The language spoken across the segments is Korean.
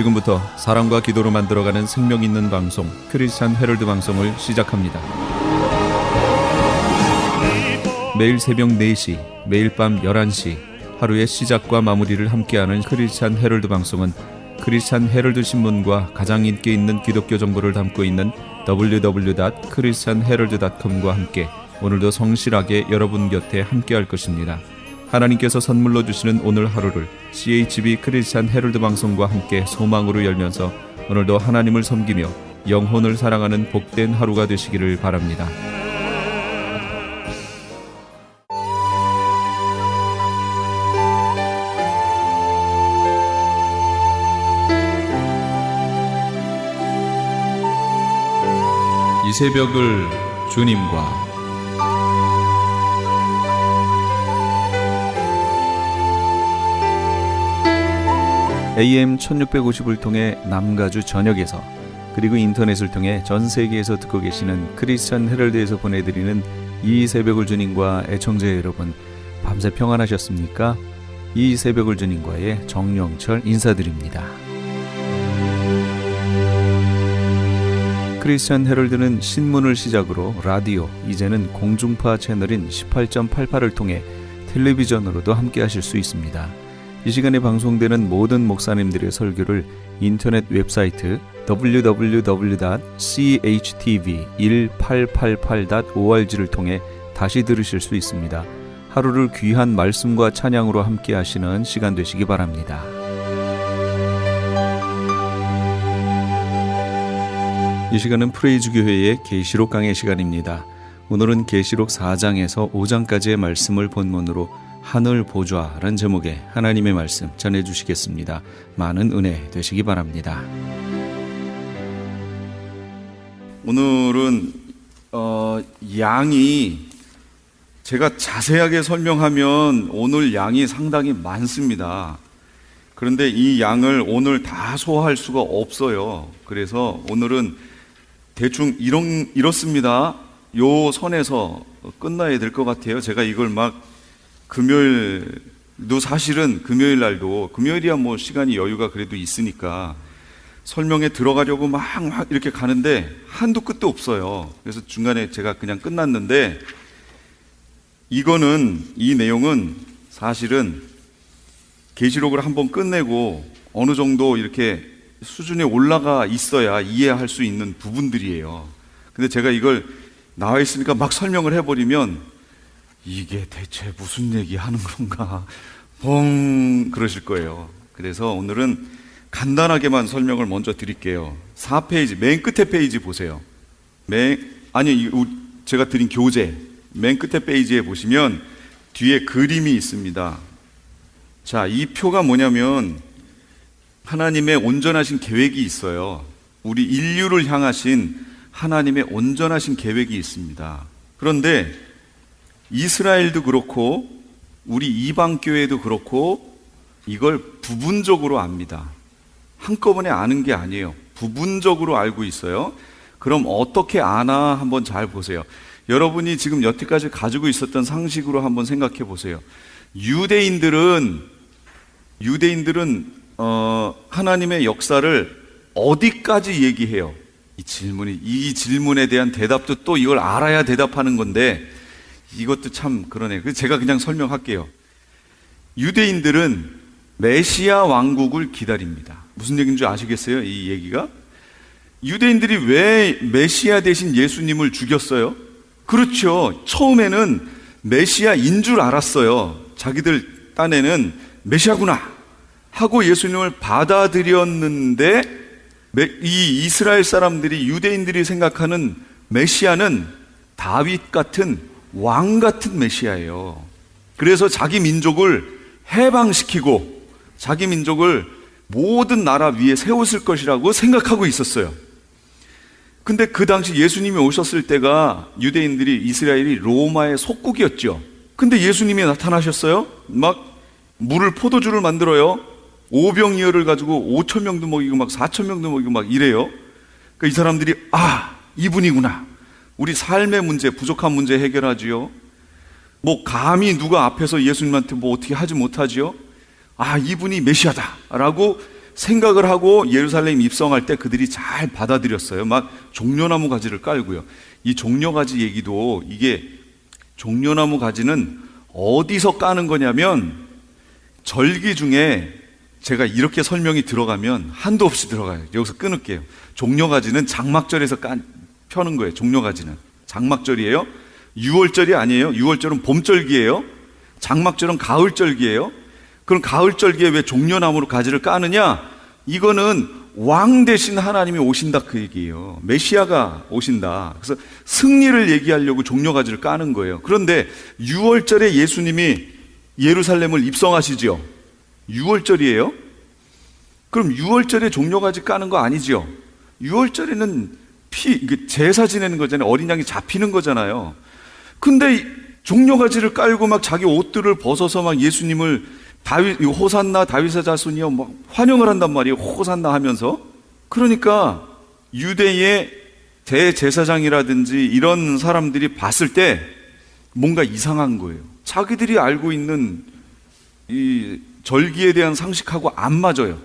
지금부터 사랑과 기도로 만들어가는 생명 있는 방송 크리스찬 헤럴드 방송을 시작합니다. 매일 새벽 4시, 매일 밤 11시 하루의 시작과 마무리를 함께하는 크리스찬 헤럴드 방송은 크리스찬 헤럴드 신문과 가장 인기 있는 기독교 정보를 담고 있는 www.christianherald.com과 함께 오늘도 성실하게 여러분 곁에 함께할 것입니다. 하나님께서 선물로 주시는 오늘 하루를 CHB 크리스찬 헤럴드 방송과 함께 소망으로 열면서 오늘도 하나님을 섬기며 영혼을 사랑하는 복된 하루가 되시기를 바랍니다. 이 새벽을 주님과 AM 1650을 통해 남가주 전역에서 그리고 인터넷을 통해 전 세계에서 듣고 계시는 크리스찬 헤럴드에서 보내드리는 이 새벽을 주님과 애청자 여러분, 밤새 평안하셨습니까? 이 새벽을 주님과의 정영철 인사드립니다. 크리스찬 헤럴드는 신문을 시작으로 라디오, 이제는 공중파 채널인 18.88을 통해 텔레비전으로도 함께 하실 수 있습니다. 이 시간에 방송되는 모든 목사님들의 설교를 인터넷 웹사이트 www.chtv1888.org를 통해 다시 들으실 수 있습니다. 하루를 귀한 말씀과 찬양으로 함께 하시는 시간 되시기 바랍니다. 이 시간은 프레이즈 교회의 계시록 강의 시간입니다. 오늘은 계시록 4장에서 5장까지의 말씀을 본문으로 하늘 보좌라는 제목의 하나님의 말씀 전해주시겠습니다. 많은 은혜 되시기 바랍니다. 오늘은 양이 제가 자세하게 설명하면 오늘 양이 상당히 많습니다. 그런데 이 양을 오늘 다 소화할 수가 없어요. 그래서 오늘은 대충 이렇습니다. 요 선에서 끝나야 될 것 같아요. 제가 이걸 막 금요일도 사실은 금요일 날도 금요일이야 뭐 시간이 여유가 그래도 있으니까 설명에 들어가려고 막 이렇게 가는데 한도 끝도 없어요. 그래서 중간에 제가 그냥 끝났는데 이 내용은 사실은 계시록을 한번 끝내고 어느 정도 이렇게 수준에 올라가 있어야 이해할 수 있는 부분들이에요. 근데 제가 이걸 나와 있으니까 막 설명을 해버리면 이게 대체 무슨 얘기 하는 건가 그러실 거예요. 그래서 오늘은 간단하게만 설명을 먼저 드릴게요. 4페이지 맨 끝에 페이지 보세요. 제가 드린 교재 맨 끝에 페이지에 보시면 뒤에 그림이 있습니다. 자, 이 표가 뭐냐면 하나님의 온전하신 계획이 있어요. 우리 인류를 향하신 하나님의 온전하신 계획이 있습니다. 그런데 이스라엘도 그렇고 우리 이방교회도 그렇고 이걸 부분적으로 압니다. 한꺼번에 아는 게 아니에요. 부분적으로 알고 있어요. 그럼 어떻게 아나 한번 잘 보세요. 여러분이 지금 여태까지 가지고 있었던 상식으로 한번 생각해 보세요. 유대인들은 하나님의 역사를 어디까지 얘기해요? 이 질문에 대한 대답도 또 이걸 알아야 대답하는 건데 이것도 참 그러네요. 그래서 제가 그냥 설명할게요. 유대인들은 메시아 왕국을 기다립니다. 무슨 얘기인 줄 아시겠어요? 이 얘기가? 유대인들이 왜 메시아 대신 예수님을 죽였어요? 그렇죠. 처음에는 메시아인 줄 알았어요. 자기들 딴에는 메시아구나 하고 예수님을 받아들였는데 이 이스라엘 사람들이 유대인들이 생각하는 메시아는 다윗 같은 왕 같은 메시아예요. 그래서 자기 민족을 해방시키고 자기 민족을 모든 나라 위에 세웠을 것이라고 생각하고 있었어요. 근데 그 당시 예수님이 오셨을 때가 이스라엘이 로마의 속국이었죠. 근데 예수님이 나타나셨어요. 막 물을 포도주를 만들어요. 오병이어를 가지고 5,000명도 먹이고 막 4,000명도 먹이고 막 이래요. 그러니까 이 사람들이 이분이구나. 우리 삶의 문제, 부족한 문제 해결하지요. 뭐 감히 누가 앞에서 예수님한테 뭐 어떻게 하지 못하지요. 이분이 메시아다 라고 생각을 하고 예루살렘 입성할 때 그들이 잘 받아들였어요. 막 종려나무 가지를 깔고요. 이 종려가지 얘기도, 이게 종려나무 가지는 어디서 까는 거냐면 절기 중에, 제가 이렇게 설명이 들어가면 한도 없이 들어가요. 여기서 끊을게요. 종려가지는 장막절에서 펴는 거예요. 종려가지는 장막절이에요. 6월절이 아니에요. 6월절은 봄절기예요. 장막절은 가을절기예요. 그럼 가을절기에 왜 종려나무로 가지를 까느냐? 이거는 왕 대신 하나님이 오신다, 그 얘기예요. 메시아가 오신다. 그래서 승리를 얘기하려고 종려가지를 까는 거예요. 그런데 6월절에 예수님이 예루살렘을 입성하시죠. 6월절이에요? 그럼 6월절에 종려가지 까는 거 아니죠? 6월절에는 제사 지내는 거잖아요. 어린 양이 잡히는 거잖아요. 근데 종려가지를 깔고 막 자기 옷들을 벗어서 막 예수님을 호산나 다윗의 자손이여 막 환영을 한단 말이에요. 호산나 하면서. 그러니까 유대의 대제사장이라든지 이런 사람들이 봤을 때 뭔가 이상한 거예요. 자기들이 알고 있는 이 절기에 대한 상식하고 안 맞아요.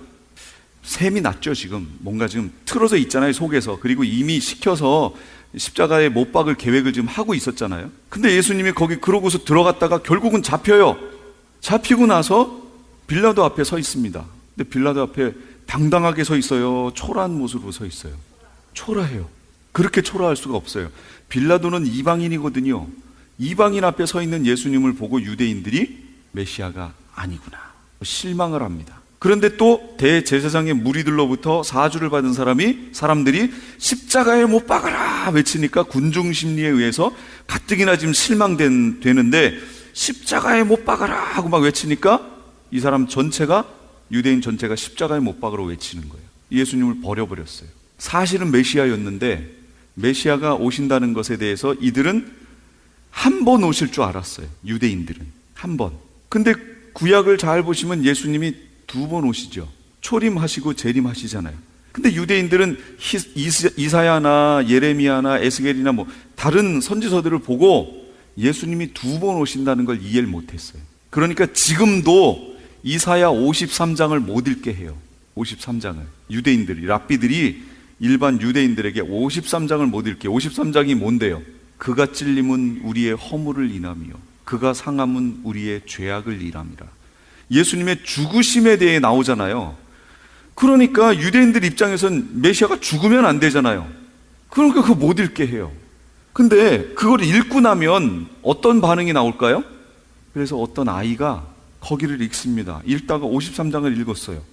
셈이 났죠. 지금 뭔가 지금 틀어져 있잖아요, 속에서. 그리고 이미 시켜서 십자가에 못 박을 계획을 지금 하고 있었잖아요. 근데 예수님이 거기 그러고서 들어갔다가 결국은 잡혀요. 잡히고 나서 빌라도 앞에 서 있습니다. 근데 빌라도 앞에 당당하게 서 있어요? 초라한 모습으로 서 있어요? 초라해요. 그렇게 초라할 수가 없어요. 빌라도는 이방인이거든요. 이방인 앞에 서 있는 예수님을 보고 유대인들이 메시아가 아니구나, 실망을 합니다. 그런데 또 대제사장의 무리들로부터 사주를 받은 사람들이 십자가에 못 박아라 외치니까 군중 심리에 의해서 가뜩이나 지금 실망되는데 십자가에 못 박아라 하고 막 외치니까 이 사람 전체가, 유대인 전체가 십자가에 못 박으러 외치는 거예요. 예수님을 버려버렸어요. 사실은 메시아였는데 메시아가 오신다는 것에 대해서 이들은 한 번 오실 줄 알았어요. 유대인들은 한 번. 근데 구약을 잘 보시면 예수님이 두 번 오시죠. 초림하시고 재림하시잖아요. 근데 유대인들은 이사야나 예레미야나 에스겔이나 뭐 다른 선지서들을 보고 예수님이 두 번 오신다는 걸 이해를 못했어요. 그러니까 지금도 이사야 53장을 못 읽게 해요. 53장을 유대인들이, 랍비들이 일반 유대인들에게 53장을 못 읽게. 53장이 뭔데요? 그가 찔림은 우리의 허물을 인하며 그가 상함은 우리의 죄악을 인함이라. 예수님의 죽으심에 대해 나오잖아요. 그러니까 유대인들 입장에선 메시아가 죽으면 안 되잖아요. 그러니까 그거 못 읽게 해요. 근데 그걸 읽고 나면 어떤 반응이 나올까요? 그래서 어떤 아이가 거기를 읽습니다. 읽다가 53장을 읽었어요.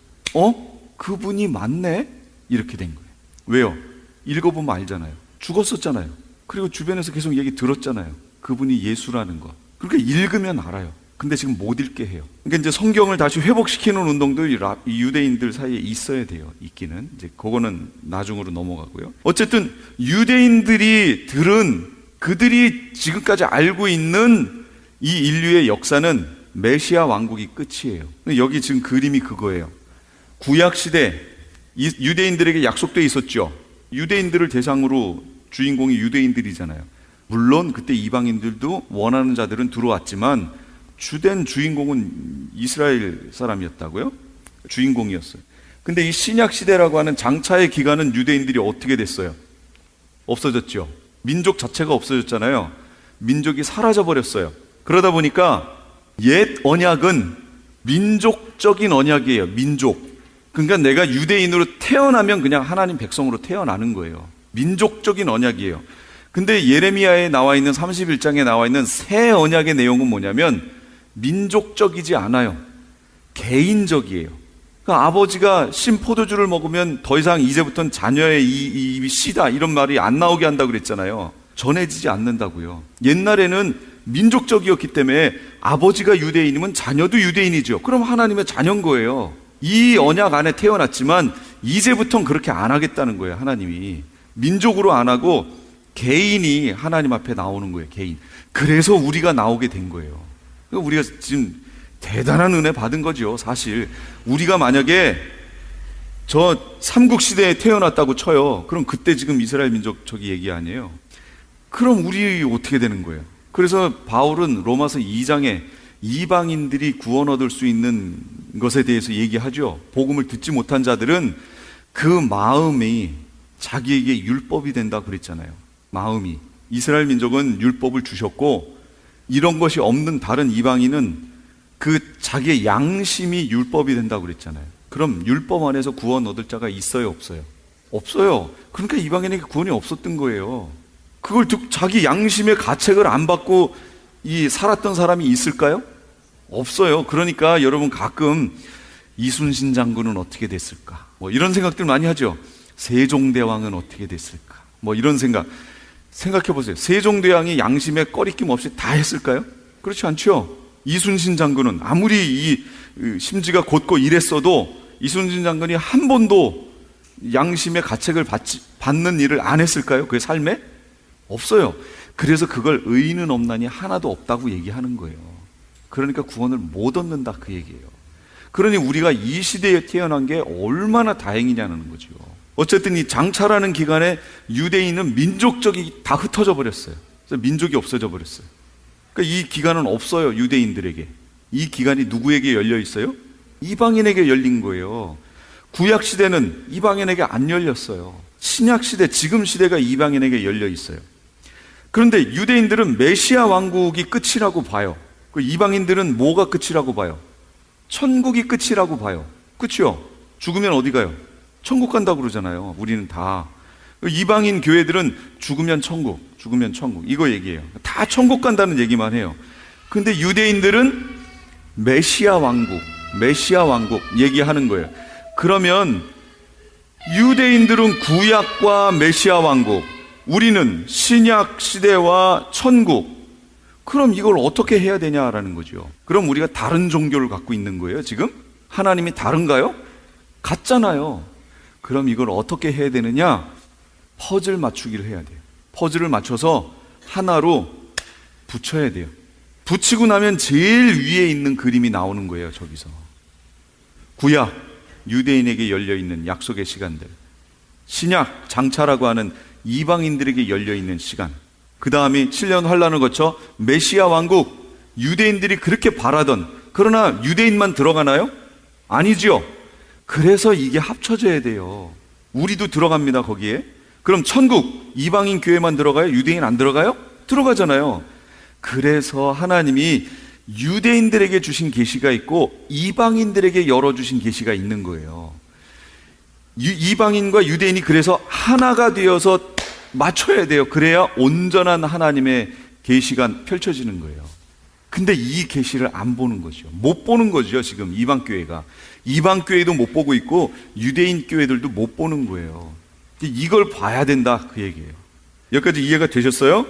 그분이 맞네? 이렇게 된 거예요. 왜요? 읽어보면 알잖아요. 죽었었잖아요. 그리고 주변에서 계속 얘기 들었잖아요. 그분이 예수라는 거. 그러니까 읽으면 알아요. 근데 지금 못 읽게 해요. 그러니까 이제 성경을 다시 회복시키는 운동도 이 유대인들 사이에 있어야 돼요. 있기는. 이제 그거는 나중으로 넘어가고요. 어쨌든 유대인들이 들은, 그들이 지금까지 알고 있는 이 인류의 역사는 메시아 왕국이 끝이에요. 여기 지금 그림이 그거예요. 구약 시대 유대인들에게 약속돼 있었죠. 유대인들을 대상으로 주인공이 유대인들이잖아요. 물론 그때 이방인들도 원하는 자들은 들어왔지만 주된 주인공은 이스라엘 사람이었다고요? 주인공이었어요. 근데 이 신약 시대라고 하는 장차의 기간은 유대인들이 어떻게 됐어요? 없어졌죠. 민족 자체가 없어졌잖아요. 민족이 사라져 버렸어요. 그러다 보니까 옛 언약은 민족적인 언약이에요. 민족. 그러니까 내가 유대인으로 태어나면 그냥 하나님 백성으로 태어나는 거예요. 민족적인 언약이에요. 근데 예레미야에 나와 있는 31장에 나와 있는 새 언약의 내용은 뭐냐면 민족적이지 않아요. 개인적이에요. 그러니까 아버지가 신 포도주를 먹으면 더 이상 이제부터는 자녀의 이 씨다 이런 말이 안 나오게 한다고 그랬잖아요. 전해지지 않는다고요. 옛날에는 민족적이었기 때문에 아버지가 유대인이면 자녀도 유대인이죠. 그럼 하나님의 자녀인 거예요. 이 언약 안에 태어났지만 이제부터는 그렇게 안 하겠다는 거예요. 하나님이 민족으로 안 하고 개인이 하나님 앞에 나오는 거예요. 개인. 그래서 우리가 나오게 된 거예요. 그러니까 우리가 지금 대단한 은혜 받은 거죠. 사실 우리가 만약에 저 삼국시대에 태어났다고 쳐요. 그럼 그때 지금 이스라엘 민족 저기 얘기 아니에요. 그럼 우리 어떻게 되는 거예요? 그래서 바울은 로마서 2장에 이방인들이 구원 얻을 수 있는 것에 대해서 얘기하죠. 복음을 듣지 못한 자들은 그 마음이 자기에게 율법이 된다 그랬잖아요. 마음이. 이스라엘 민족은 율법을 주셨고 이런 것이 없는 다른 이방인은 그 자기의 양심이 율법이 된다고 그랬잖아요. 그럼 율법 안에서 구원 얻을 자가 있어요, 없어요? 없어요. 그러니까 이방인에게 구원이 없었던 거예요. 그걸 듣고 자기 양심의 가책을 안 받고 살았던 사람이 있을까요? 없어요. 그러니까 여러분 가끔 이순신 장군은 어떻게 됐을까? 뭐 이런 생각들 많이 하죠. 세종대왕은 어떻게 됐을까? 뭐 이런 생각해 보세요. 세종대왕이 양심에 꺼리낌 없이 다 했을까요? 그렇지 않죠. 이순신 장군은 아무리 심지가 곧고 이랬어도 이순신 장군이 한 번도 양심의 가책을 받는 일을 안 했을까요? 그의 삶에? 없어요. 그래서 그걸 의인은 없나니 하나도 없다고 얘기하는 거예요. 그러니까 구원을 못 얻는다 그 얘기예요. 그러니 우리가 이 시대에 태어난 게 얼마나 다행이냐는 거죠. 어쨌든 이 장차라는 기간에 유대인은 민족적이 다 흩어져 버렸어요. 그래서 민족이 없어져 버렸어요. 그러니까 이 기간은 없어요. 유대인들에게. 이 기간이 누구에게 열려 있어요? 이방인에게 열린 거예요. 구약 시대는 이방인에게 안 열렸어요. 신약 시대, 지금 시대가 이방인에게 열려 있어요. 그런데 유대인들은 메시아 왕국이 끝이라고 봐요. 그 이방인들은 뭐가 끝이라고 봐요? 천국이 끝이라고 봐요. 그렇죠? 죽으면 어디 가요? 천국 간다고 그러잖아요. 우리는 다. 이방인 교회들은 죽으면 천국, 죽으면 천국 이거 얘기해요. 다 천국 간다는 얘기만 해요. 근데 유대인들은 메시아 왕국 얘기하는 거예요. 그러면 유대인들은 구약과 메시아 왕국, 우리는 신약 시대와 천국. 그럼 이걸 어떻게 해야 되냐라는 거죠. 그럼 우리가 다른 종교를 갖고 있는 거예요, 지금? 하나님이 다른가요? 같잖아요. 그럼 이걸 어떻게 해야 되느냐? 퍼즐 맞추기를 해야 돼요. 퍼즐을 맞춰서 하나로 붙여야 돼요. 붙이고 나면 제일 위에 있는 그림이 나오는 거예요, 저기서. 구약, 유대인에게 열려있는 약속의 시간들. 신약, 장차라고 하는 이방인들에게 열려있는 시간. 그 다음에 7년 환란을 거쳐 메시아 왕국, 유대인들이 그렇게 바라던, 그러나 유대인만 들어가나요? 아니지요. 그래서 이게 합쳐져야 돼요. 우리도 들어갑니다, 거기에. 그럼 천국, 이방인 교회만 들어가요? 유대인 안 들어가요? 들어가잖아요. 그래서 하나님이 유대인들에게 주신 계시가 있고 이방인들에게 열어주신 계시가 있는 거예요. 이방인과 유대인이 그래서 하나가 되어서 맞춰야 돼요. 그래야 온전한 하나님의 계시가 펼쳐지는 거예요. 근데 이 계시를 안 보는 거죠. 못 보는 거죠. 지금 이방 교회가. 이방 교회도 못 보고 있고 유대인 교회들도 못 보는 거예요. 이걸 봐야 된다 그 얘기예요. 여기까지 이해가 되셨어요?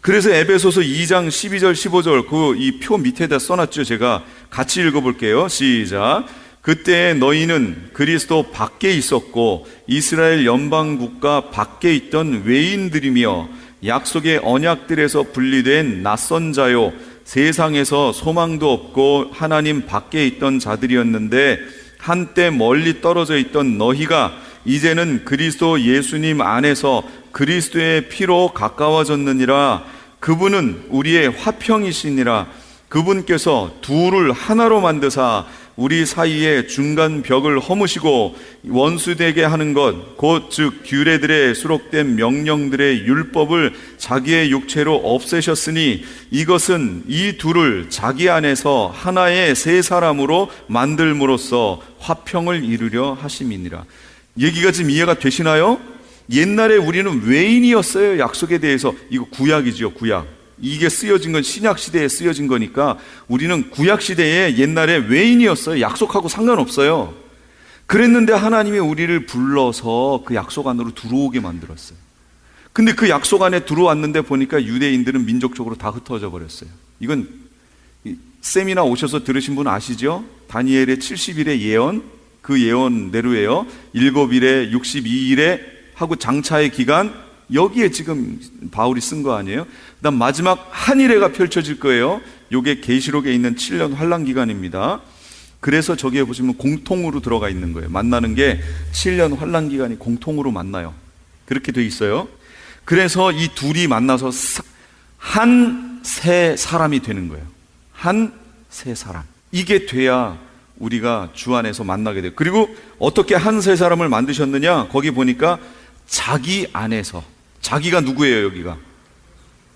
그래서 에베소서 2장 12절 15절 이 표 밑에다 써놨죠. 제가 같이 읽어볼게요. 시작. 그때 너희는 그리스도 밖에 있었고 이스라엘 연방 국가 밖에 있던 외인들이며 약속의 언약들에서 분리된 낯선 자요 세상에서 소망도 없고 하나님 밖에 있던 자들이었는데 한때 멀리 떨어져 있던 너희가 이제는 그리스도 예수님 안에서 그리스도의 피로 가까워졌느니라. 그분은 우리의 화평이시니라. 그분께서 둘을 하나로 만드사 우리 사이에 중간 벽을 허무시고 원수되게 하는 것 곧 즉 규례들에 수록된 명령들의 율법을 자기의 육체로 없애셨으니 이것은 이 둘을 자기 안에서 하나의 새 사람으로 만들므로써 화평을 이루려 하심이니라. 얘기가 지금 이해가 되시나요? 옛날에 우리는 외인이었어요. 약속에 대해서. 이거 구약이죠, 구약. 이게 쓰여진 건 신약 시대에 쓰여진 거니까 우리는 구약 시대에 옛날에 외인이었어요. 약속하고 상관없어요. 그랬는데 하나님이 우리를 불러서 그 약속 안으로 들어오게 만들었어요. 근데 그 약속 안에 들어왔는데 보니까 유대인들은 민족적으로 다 흩어져 버렸어요. 이건 세미나 오셔서 들으신 분 아시죠? 다니엘의 70일의 예언, 그 예언대로예요. 7일에 62일에 하고 장차의 기간, 여기에 지금 바울이 쓴 거 아니에요? 그다음 마지막 한일회가 펼쳐질 거예요. 요게 계시록에 있는 7년 환란 기간입니다. 그래서 저기에 보시면 공통으로 들어가 있는 거예요. 만나는 게 7년 환란 기간이 공통으로 만나요. 그렇게 돼 있어요. 그래서 이 둘이 만나서 한 새 사람이 되는 거예요. 한 세 사람. 이게 돼야 우리가 주 안에서 만나게 돼요. 그리고 어떻게 한 세 사람을 만드셨느냐? 거기 보니까 자기 안에서. 자기가 누구예요, 여기가?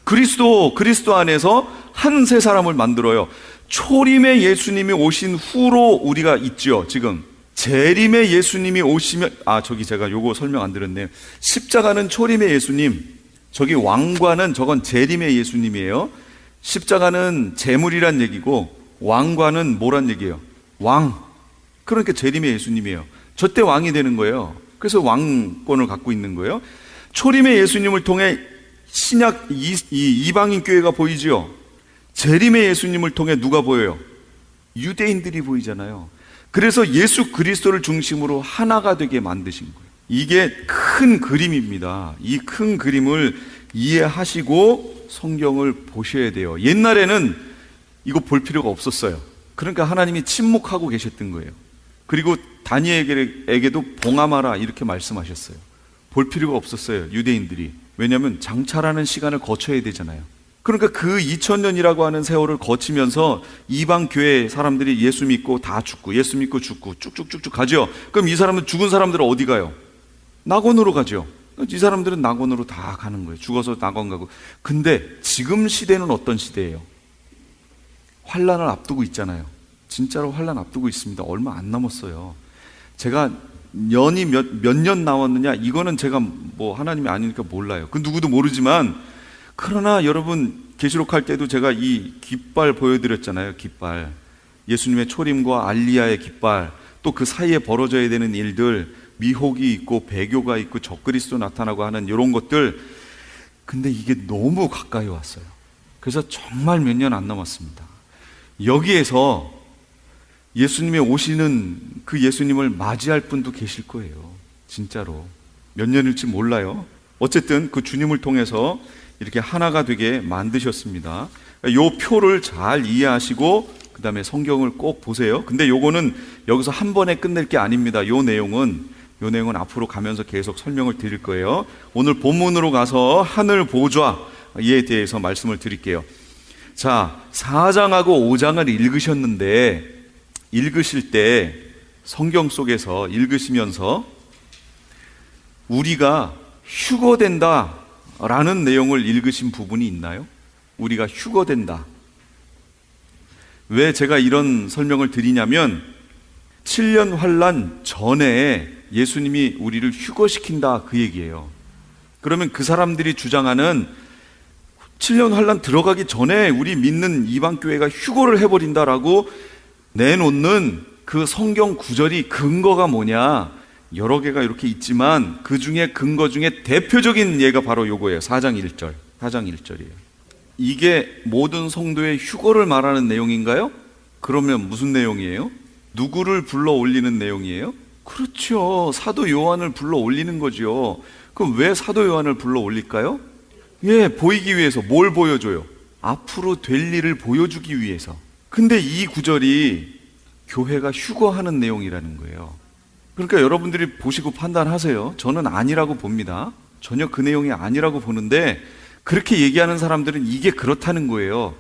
그리스도 안에서 한 세 사람을 만들어요. 초림의 예수님이 오신 후로 우리가 있죠, 지금. 재림의 예수님이 오시면, 제가 요거 설명 안 드렸네요. 십자가는 초림의 예수님, 저기 왕관은 저건 재림의 예수님이에요. 십자가는 재물이란 얘기고, 왕관은 뭐란 얘기예요? 왕. 그러니까 재림의 예수님이에요. 저때 왕이 되는 거예요. 그래서 왕권을 갖고 있는 거예요. 초림의 예수님을 통해 신약 이방인 교회가 보이지요. 재림의 예수님을 통해 누가 보여요? 유대인들이 보이잖아요. 그래서 예수 그리스도를 중심으로 하나가 되게 만드신 거예요. 이게 큰 그림입니다. 이 큰 그림을 이해하시고 성경을 보셔야 돼요. 옛날에는 이거 볼 필요가 없었어요. 그러니까 하나님이 침묵하고 계셨던 거예요. 그리고 다니엘에게도 봉함하라 이렇게 말씀하셨어요. 볼 필요가 없었어요, 유대인들이. 왜냐하면 장차라는 시간을 거쳐야 되잖아요. 그러니까 그 2000년이라고 하는 세월을 거치면서 이방 교회 사람들이 예수 믿고 다 죽고, 예수 믿고 죽고 쭉쭉쭉쭉 가죠. 그럼 이 사람은, 죽은 사람들은 어디 가요? 낙원으로 가죠. 이 사람들은 낙원으로 다 가는 거예요. 죽어서 낙원 가고. 근데 지금 시대는 어떤 시대예요? 환란을 앞두고 있잖아요. 진짜로 환란 앞두고 있습니다. 얼마 안 남았어요. 제가 년이 몇 년 남았느냐, 이거는 제가 뭐 하나님이 아니니까 몰라요. 그 누구도 모르지만, 그러나 여러분 계시록 할 때도 제가 이 깃발 보여드렸잖아요. 깃발, 예수님의 초림과 알리야의 깃발, 또 그 사이에 벌어져야 되는 일들, 미혹이 있고 배교가 있고 적그리스도 나타나고 하는 이런 것들. 근데 이게 너무 가까이 왔어요. 그래서 정말 몇 년 안 남았습니다. 여기에서 예수님의 오시는 그 예수님을 맞이할 분도 계실 거예요. 진짜로. 몇 년일지 몰라요. 어쨌든 그 주님을 통해서 이렇게 하나가 되게 만드셨습니다. 요 표를 잘 이해하시고 그 다음에 성경을 꼭 보세요. 근데 요거는 여기서 한 번에 끝낼 게 아닙니다. 요 내용은 앞으로 가면서 계속 설명을 드릴 거예요. 오늘 본문으로 가서 하늘 보좌에 대해서 말씀을 드릴게요. 자, 4장하고 5장을 읽으실 때 성경 속에서 읽으시면서 우리가 휴거된다 라는 내용을 읽으신 부분이 있나요? 우리가 휴거된다. 왜 제가 이런 설명을 드리냐면 7년 환란 전에 예수님이 우리를 휴거시킨다 그 얘기예요. 그러면 그 사람들이 주장하는 7년 환란 들어가기 전에 우리 믿는 이방교회가 휴거를 해버린다라고 내놓는 그 성경 구절이 근거가 뭐냐, 여러 개가 이렇게 있지만 그 중에 근거 중에 대표적인 예가 바로 요거예요. 4장 1절이에요. 이게 모든 성도의 휴거를 말하는 내용인가요? 그러면 무슨 내용이에요? 누구를 불러 올리는 내용이에요? 그렇죠. 사도 요한을 불러 올리는 거죠. 그럼 왜 사도 요한을 불러 올릴까요? 보이기 위해서. 뭘 보여줘요? 앞으로 될 일을 보여주기 위해서. 근데 이 구절이 교회가 휴거하는 내용이라는 거예요. 그러니까 여러분들이 보시고 판단하세요. 저는 아니라고 봅니다. 전혀 그 내용이 아니라고 보는데 그렇게 얘기하는 사람들은 이게 그렇다는 거예요.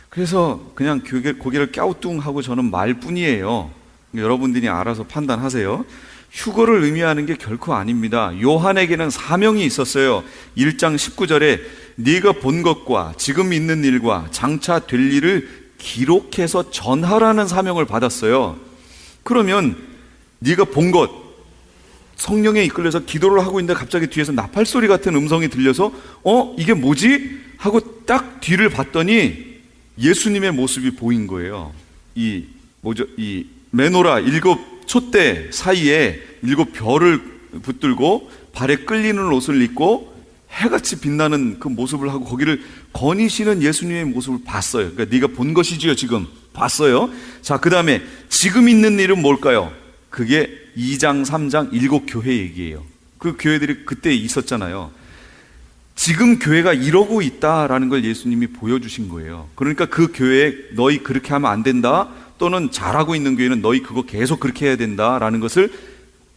그래서 그냥 고개를 갸우뚱하고 저는 말뿐이에요. 여러분들이 알아서 판단하세요. 휴거를 의미하는 게 결코 아닙니다. 요한에게는 사명이 있었어요. 1장 19절에 네가 본 것과 지금 있는 일과 장차 될 일을 기록해서 전하라는 사명을 받았어요. 그러면 네가 본 것, 성령에 이끌려서 기도를 하고 있는데 갑자기 뒤에서 나팔소리 같은 음성이 들려서 이게 뭐지? 하고 딱 뒤를 봤더니 예수님의 모습이 보인 거예요. 이 메노라 7 촛대 사이에 7 별을 붙들고 발에 끌리는 옷을 입고 해같이 빛나는 그 모습을 하고 거기를 거니시는 예수님의 모습을 봤어요. 그러니까 네가 본 것이지요. 지금 봤어요. 자, 그 다음에 지금 있는 일은 뭘까요? 그게 2장 3장 7 교회 얘기예요. 그 교회들이 그때 있었잖아요. 지금 교회가 이러고 있다라는 걸 예수님이 보여주신 거예요. 그러니까 그 교회에 너희 그렇게 하면 안 된다, 또는 잘하고 있는 교회는 너희 그거 계속 그렇게 해야 된다라는 것을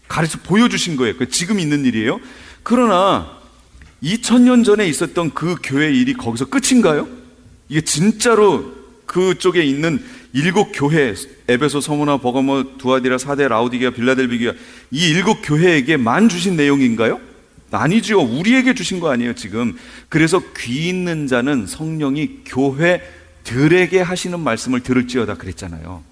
가르쳐 보여주신 거예요. 그 지금 있는 일이에요. 그러나 2000년 전에 있었던 그 교회 일이 거기서 끝인가요? 이게 진짜로 그쪽에 있는 일곱 교회, 에베소, 서무나, 버가모, 두아디라, 사대, 라우디게아, 빌라델비게아, 이 일곱 교회에게만 주신 내용인가요? 아니죠. 우리에게 주신 거 아니에요, 지금. 그래서 귀 있는 자는 성령이 교회들에게 하시는 말씀을 들을지어다 그랬잖아요.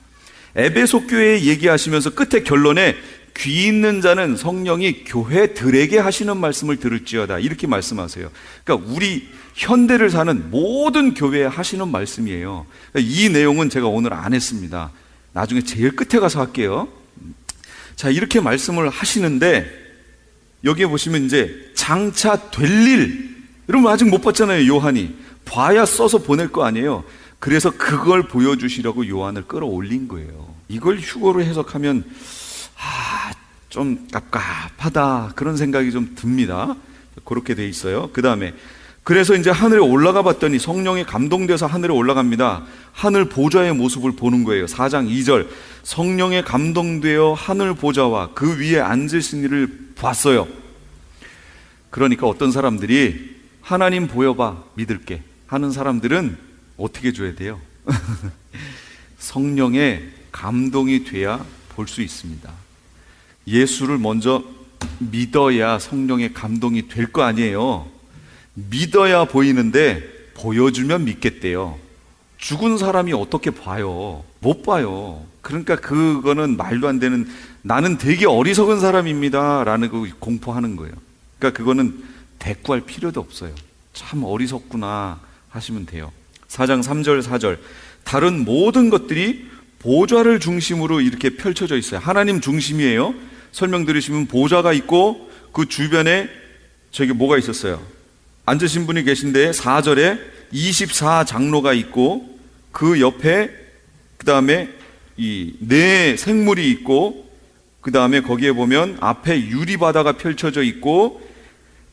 에베소 교회에 얘기하시면서 끝에 결론에 귀 있는 자는 성령이 교회들에게 하시는 말씀을 들을지어다 이렇게 말씀하세요. 그러니까 우리 현대를 사는 모든 교회에 하시는 말씀이에요. 그러니까 이 내용은 제가 오늘 안 했습니다. 나중에 제일 끝에 가서 할게요. 자, 이렇게 말씀을 하시는데 여기에 보시면 이제 장차 될 일, 여러분 아직 못 봤잖아요. 요한이 봐야 써서 보낼 거 아니에요. 그래서 그걸 보여주시려고 요한을 끌어올린 거예요. 이걸 휴거로 해석하면 좀 깝깝하다 그런 생각이 좀 듭니다. 그렇게 돼 있어요. 그 다음에 그래서 이제 하늘에 올라가 봤더니 성령이 감동돼서 하늘에 올라갑니다. 하늘 보좌의 모습을 보는 거예요. 4장 2절 성령에 감동되어 하늘 보좌와 그 위에 앉으신 이를 봤어요. 그러니까 어떤 사람들이 하나님 보여봐 믿을게 하는 사람들은 어떻게 줘야 돼요? 성령의 감동이 돼야 볼 수 있습니다. 예수를 먼저 믿어야 성령의 감동이 될 거 아니에요. 믿어야 보이는데 보여주면 믿겠대요. 죽은 사람이 어떻게 봐요? 못 봐요. 그러니까 그거는 말도 안 되는, 나는 되게 어리석은 사람입니다 라는 거 공포하는 거예요. 그러니까 그거는 대꾸할 필요도 없어요. 참 어리석구나 하시면 돼요. 4장 3절 4절 다른 모든 것들이 보좌를 중심으로 이렇게 펼쳐져 있어요. 하나님 중심이에요. 설명 들으시면 보좌가 있고 그 주변에 저기 뭐가 있었어요? 앉으신 분이 계신데 4절에 24장로가 있고 그 옆에 그 다음에 이 네 생물이 있고 그 다음에 거기에 보면 앞에 유리바다가 펼쳐져 있고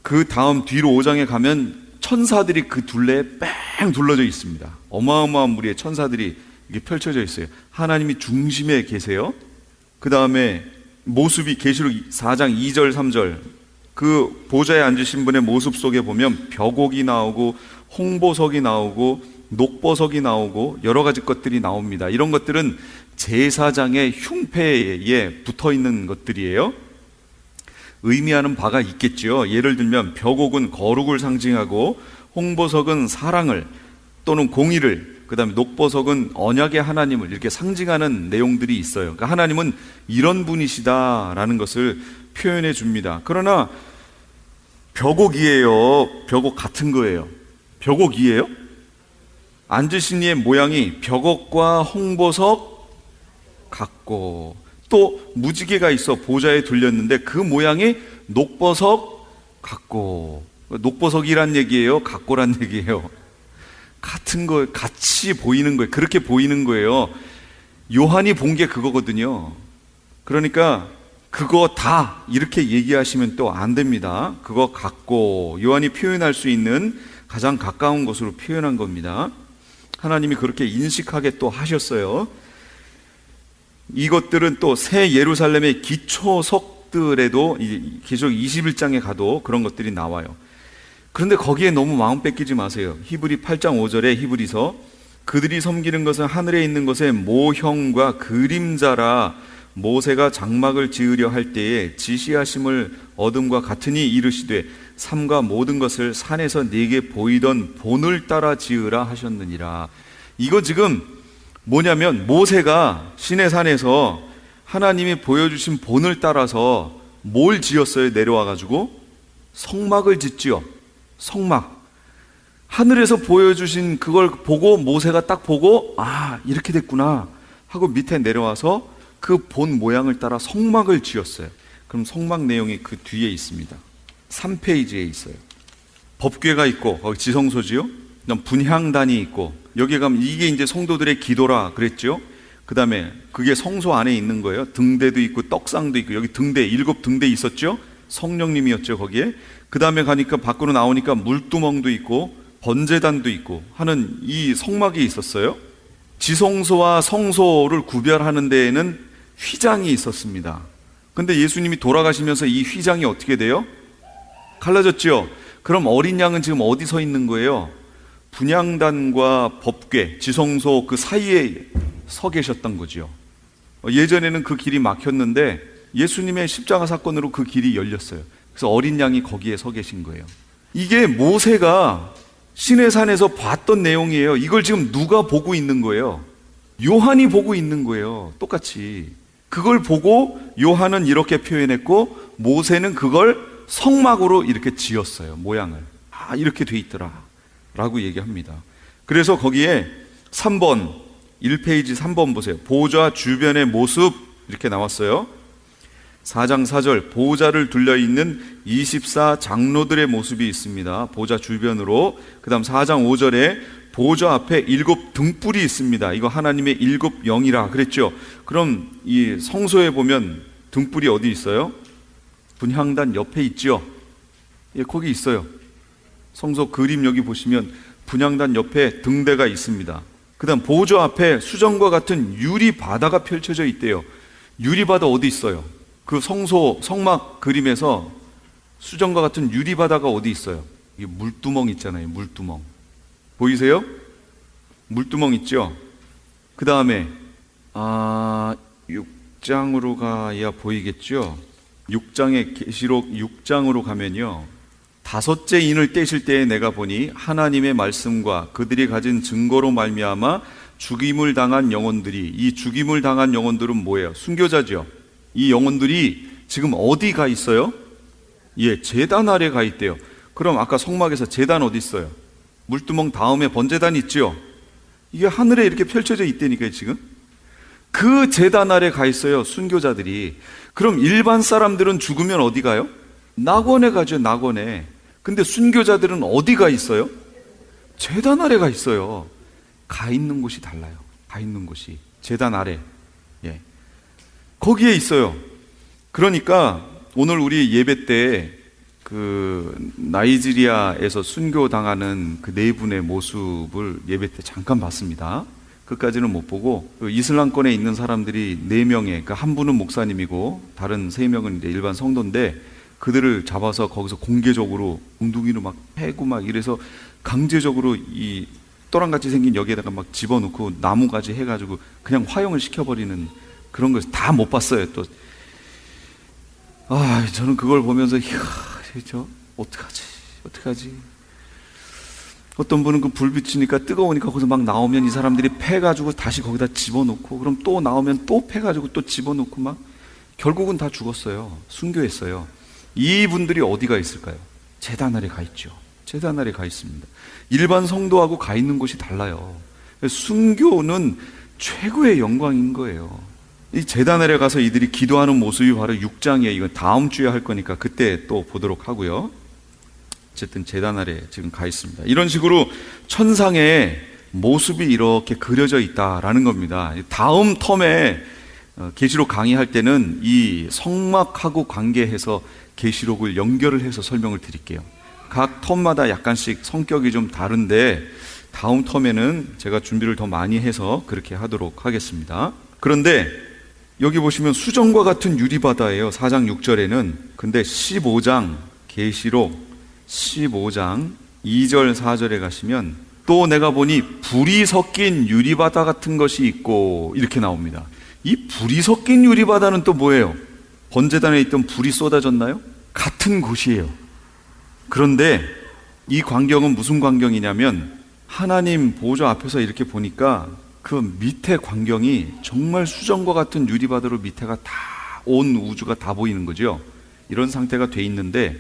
그 다음 뒤로 5장에 가면 천사들이 그 둘레에 뺑 둘러져 있습니다. 어마어마한 무리의 천사들이 이게 펼쳐져 있어요. 하나님이 중심에 계세요. 그 다음에 모습이 계시록 4장 2절 3절 그 보좌에 앉으신 분의 모습 속에 보면 벽옥이 나오고 홍보석이 나오고 녹보석이 나오고 여러 가지 것들이 나옵니다. 이런 것들은 제사장의 흉패에 붙어 있는 것들이에요. 의미하는 바가 있겠죠. 예를 들면 벽옥은 거룩을 상징하고 홍보석은 사랑을 또는 공의를, 그 다음에 녹보석은 언약의 하나님을 이렇게 상징하는 내용들이 있어요. 그러니까 하나님은 이런 분이시다라는 것을 표현해 줍니다. 그러나 벽옥이에요? 벽옥 같은 거예요? 벽옥이에요? 앉으신 이의 모양이 벽옥과 홍보석 같고 또 무지개가 있어 보좌에 둘렸는데 그 모양이 녹보석 같고, 녹보석이란 얘기예요? 같고란 얘기예요? 같은 거, 같이 보이는 거예요. 그렇게 보이는 거예요. 요한이 본 게 그거거든요. 그러니까 그거 다 이렇게 얘기하시면 또 안 됩니다. 그거 같고, 요한이 표현할 수 있는 가장 가까운 것으로 표현한 겁니다. 하나님이 그렇게 인식하게 또 하셨어요. 이것들은 또 새 예루살렘의 기초석들에도 계속 21장에 가도 그런 것들이 나와요. 그런데 거기에 너무 마음 뺏기지 마세요. 히브리 8장 5절에 히브리서 그들이 섬기는 것은 하늘에 있는 것의 모형과 그림자라 모세가 장막을 지으려 할 때에 지시하심을 얻음과 같으니 이르시되 삼가 모든 것을 산에서 네게 보이던 본을 따라 지으라 하셨느니라. 이거 지금 뭐냐면 모세가 시내산에서 하나님이 보여주신 본을 따라서 뭘 지었어요? 내려와가지고 성막을 짓지요. 성막. 하늘에서 보여주신 그걸 보고 모세가 딱 보고 이렇게 됐구나 하고 밑에 내려와서 그 본 모양을 따라 성막을 지었어요. 그럼 성막 내용이 그 뒤에 있습니다. 3페이지에 있어요. 법궤가 있고 거기 지성소지요. 그다음 분향단이 있고 여기 가면 이게 이제 성도들의 기도라 그랬죠. 그 다음에 그게 성소 안에 있는 거예요. 등대도 있고 떡상도 있고 여기 등대 7등대 있었죠. 성령님이었죠 거기에. 그 다음에 가니까 밖으로 나오니까 물두멍도 있고 번제단도 있고 하는 이 성막이 있었어요. 지성소와 성소를 구별하는 데에는 휘장이 있었습니다. 근데 예수님이 돌아가시면서 이 휘장이 어떻게 돼요? 갈라졌죠. 그럼 어린 양은 지금 어디 서 있는 거예요? 분향단과 법궤, 지성소 그 사이에 서 계셨던 거지요. 예전에는 그 길이 막혔는데 예수님의 십자가 사건으로 그 길이 열렸어요. 그래서 어린 양이 거기에 서 계신 거예요. 이게 모세가 시내산에서 봤던 내용이에요. 이걸 지금 누가 보고 있는 거예요? 요한이 보고 있는 거예요. 똑같이. 그걸 보고 요한은 이렇게 표현했고 모세는 그걸 성막으로 이렇게 지었어요. 모양을. 이렇게 돼 있더라 라고 얘기합니다. 그래서 거기에 3번 1페이지 3번 보세요. 보좌 주변의 모습 이렇게 나왔어요. 4장 4절 보좌를 둘러있는 24 장로들의 모습이 있습니다. 보좌 주변으로. 그 다음 4장 5절에 보좌 앞에 7 등불이 있습니다. 이거 하나님의 7 영이라 그랬죠. 그럼 이 성소에 보면 등불이 어디 있어요? 분향단 옆에 있죠. 예, 거기 있어요. 성소 그림 여기 보시면 분향단 옆에 등대가 있습니다. 그 다음 보좌 앞에 수정과 같은 유리바다가 펼쳐져 있대요. 유리바다 어디 있어요? 그 성소 성막 그림에서 수정과 같은 유리바다가 어디 있어요? 이게 물두멍 있잖아요. 물두멍 보이세요? 물두멍 있죠? 그 다음에 6장으로 가야 보이겠죠? 6장의 계시록 6장으로 가면요, 5째 인을 떼실 때에 내가 보니 하나님의 말씀과 그들이 가진 증거로 말미암아 죽임을 당한 영혼들이, 이 죽임을 당한 영혼들은 뭐예요? 순교자죠. 이 영혼들이 지금 어디 가 있어요? 예, 제단 아래 가 있대요. 그럼 아까 성막에서 제단 어디 있어요? 물두멍 다음에 번제단 있죠? 이게 하늘에 이렇게 펼쳐져 있다니까요. 지금 그 제단 아래 가 있어요, 순교자들이. 그럼 일반 사람들은 죽으면 어디 가요? 낙원에 가죠. 낙원에. 근데 순교자들은 어디 가 있어요? 제단 아래 가 있어요. 가 있는 곳이 달라요. 가 있는 곳이 제단 아래. 예, 거기에 있어요. 그러니까 오늘 우리 예배 때 그 나이지리아에서 순교당하는 그 4분의 모습을 예배 때 잠깐 봤습니다. 그까지는 못 보고, 그 이슬람권에 있는 사람들이 4명에, 그러니까 한 분은 목사님이고 다른 3명은 이제 일반 성도인데, 그들을 잡아서 거기서 공개적으로 웅둥이로 막 패고 막 이래서 강제적으로 이 또랑같이 생긴 여기에다가 막 집어넣고 나무가지 해가지고 그냥 화형을 시켜버리는 그런 걸 다 못 봤어요. 또 저는 그걸 보면서 어떡하지? 어떤 분은 그 불 비치니까 뜨거우니까 거기서 막 나오면 이 사람들이 패가지고 다시 거기다 집어넣고, 그럼 또 나오면 또 패가지고 또 집어넣고 막 결국은 다 죽었어요. 순교했어요. 이분들이 어디가 있을까요? 제단 아래 가 있죠. 제단 아래 가 있습니다. 일반 성도하고 가 있는 곳이 달라요. 순교는 최고의 영광인 거예요. 이 제단 아래 가서 이들이 기도하는 모습이 바로 6장이에요. 이건 다음 주에 할 거니까 그때 또 보도록 하고요. 어쨌든 제단 아래 지금 가 있습니다. 이런 식으로 천상의 모습이 이렇게 그려져 있다라는 겁니다. 다음 텀에 계시록 강의할 때는 이 성막하고 관계해서 계시록을 연결을 해서 설명을 드릴게요. 각 텀마다 약간씩 성격이 좀 다른데 다음 텀에는 제가 준비를 더 많이 해서 그렇게 하도록 하겠습니다. 그런데 여기 보시면 수정과 같은 유리바다예요. 4장 6절에는. 근데 15장 계시록 15장 2절 4절에 가시면 또 내가 보니 불이 섞인 유리바다 같은 것이 있고 이렇게 나옵니다. 이 불이 섞인 유리바다는 또 뭐예요? 번제단에 있던 불이 쏟아졌나요? 같은 곳이에요. 그런데 이 광경은 무슨 광경이냐면, 하나님 보좌 앞에서 이렇게 보니까 그 밑에 광경이 정말 수정과 같은 유리바다로 밑에가 다, 온 우주가 다 보이는 거죠. 이런 상태가 돼 있는데,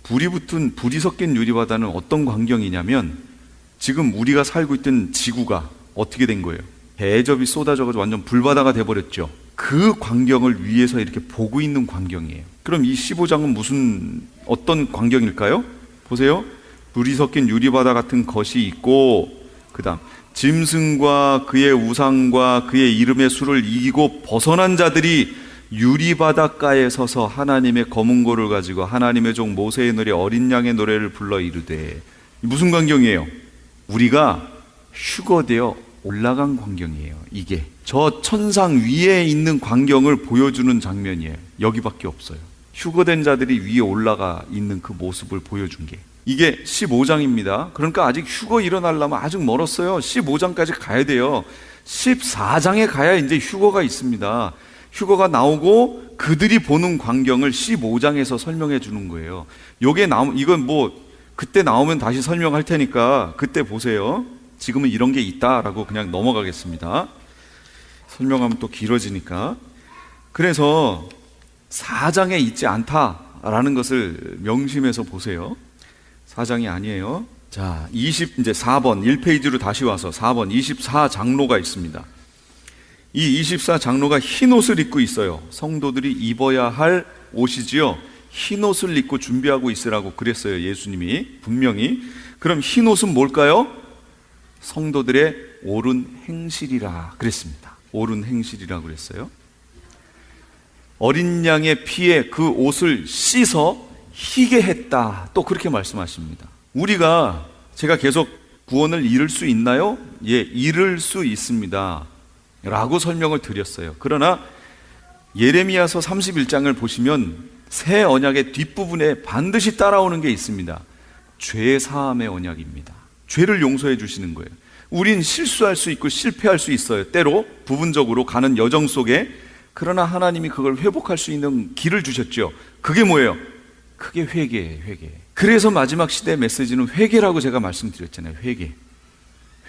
불이 섞인 유리바다는 어떤 광경이냐면, 지금 우리가 살고 있던 지구가 어떻게 된 거예요? 대접이 쏟아져가지고 완전 불바다가 돼버렸죠. 그 광경을 위에서 이렇게 보고 있는 광경이에요. 그럼 이 15장은 어떤 광경일까요? 보세요. 불이 섞인 유리바다 같은 것이 있고, 그 다음 짐승과 그의 우상과 그의 이름의 수를 이기고 벗어난 자들이 유리바닷가에 서서 하나님의 검은고를 가지고 하나님의 종 모세의 노래 어린 양의 노래를 불러 이르되. 무슨 광경이에요? 우리가 휴거되어 올라간 광경이에요. 이게 저 천상 위에 있는 광경을 보여주는 장면이에요. 여기밖에 없어요. 휴거된 자들이 위에 올라가 있는 그 모습을 보여준 게. 이게 15장입니다. 그러니까 아직 휴거 일어나려면 아직 멀었어요. 15장까지 가야 돼요. 14장에 가야 이제 휴거가 있습니다. 휴거가 나오고 그들이 보는 광경을 15장에서 설명해 주는 거예요. 이건 그때 나오면 다시 설명할 테니까 그때 보세요. 지금은 이런 게 있다라고 그냥 넘어가겠습니다. 설명하면 또 길어지니까. 그래서 4장에 있지 않다라는 것을 명심해서 보세요. 4장이 아니에요. 자, 이제 4번 1페이지로 다시 와서 4번 24장로가 있습니다. 이 24장로가 흰 옷을 입고 있어요. 성도들이 입어야 할 옷이지요. 흰 옷을 입고 준비하고 있으라고 그랬어요. 예수님이 분명히. 그럼 흰 옷은 뭘까요? 성도들의 옳은 행실이라 그랬습니다. 옳은 행실이라 그랬어요. 어린 양의 피에 그 옷을 씻어 희게 했다. 또 그렇게 말씀하십니다. 제가 계속 구원을 이룰 수 있나요? 예, 이룰 수 있습니다. 라고 설명을 드렸어요. 그러나 예레미야서 31장을 보시면 새 언약의 뒷부분에 반드시 따라오는 게 있습니다. 죄 사함의 언약입니다. 죄를 용서해 주시는 거예요. 우린 실수할 수 있고 실패할 수 있어요. 때로 부분적으로 가는 여정 속에. 그러나 하나님이 그걸 회복할 수 있는 길을 주셨죠. 그게 뭐예요? 그게 회개예요. 회개. 그래서 마지막 시대의 메시지는 회개라고 제가 말씀드렸잖아요.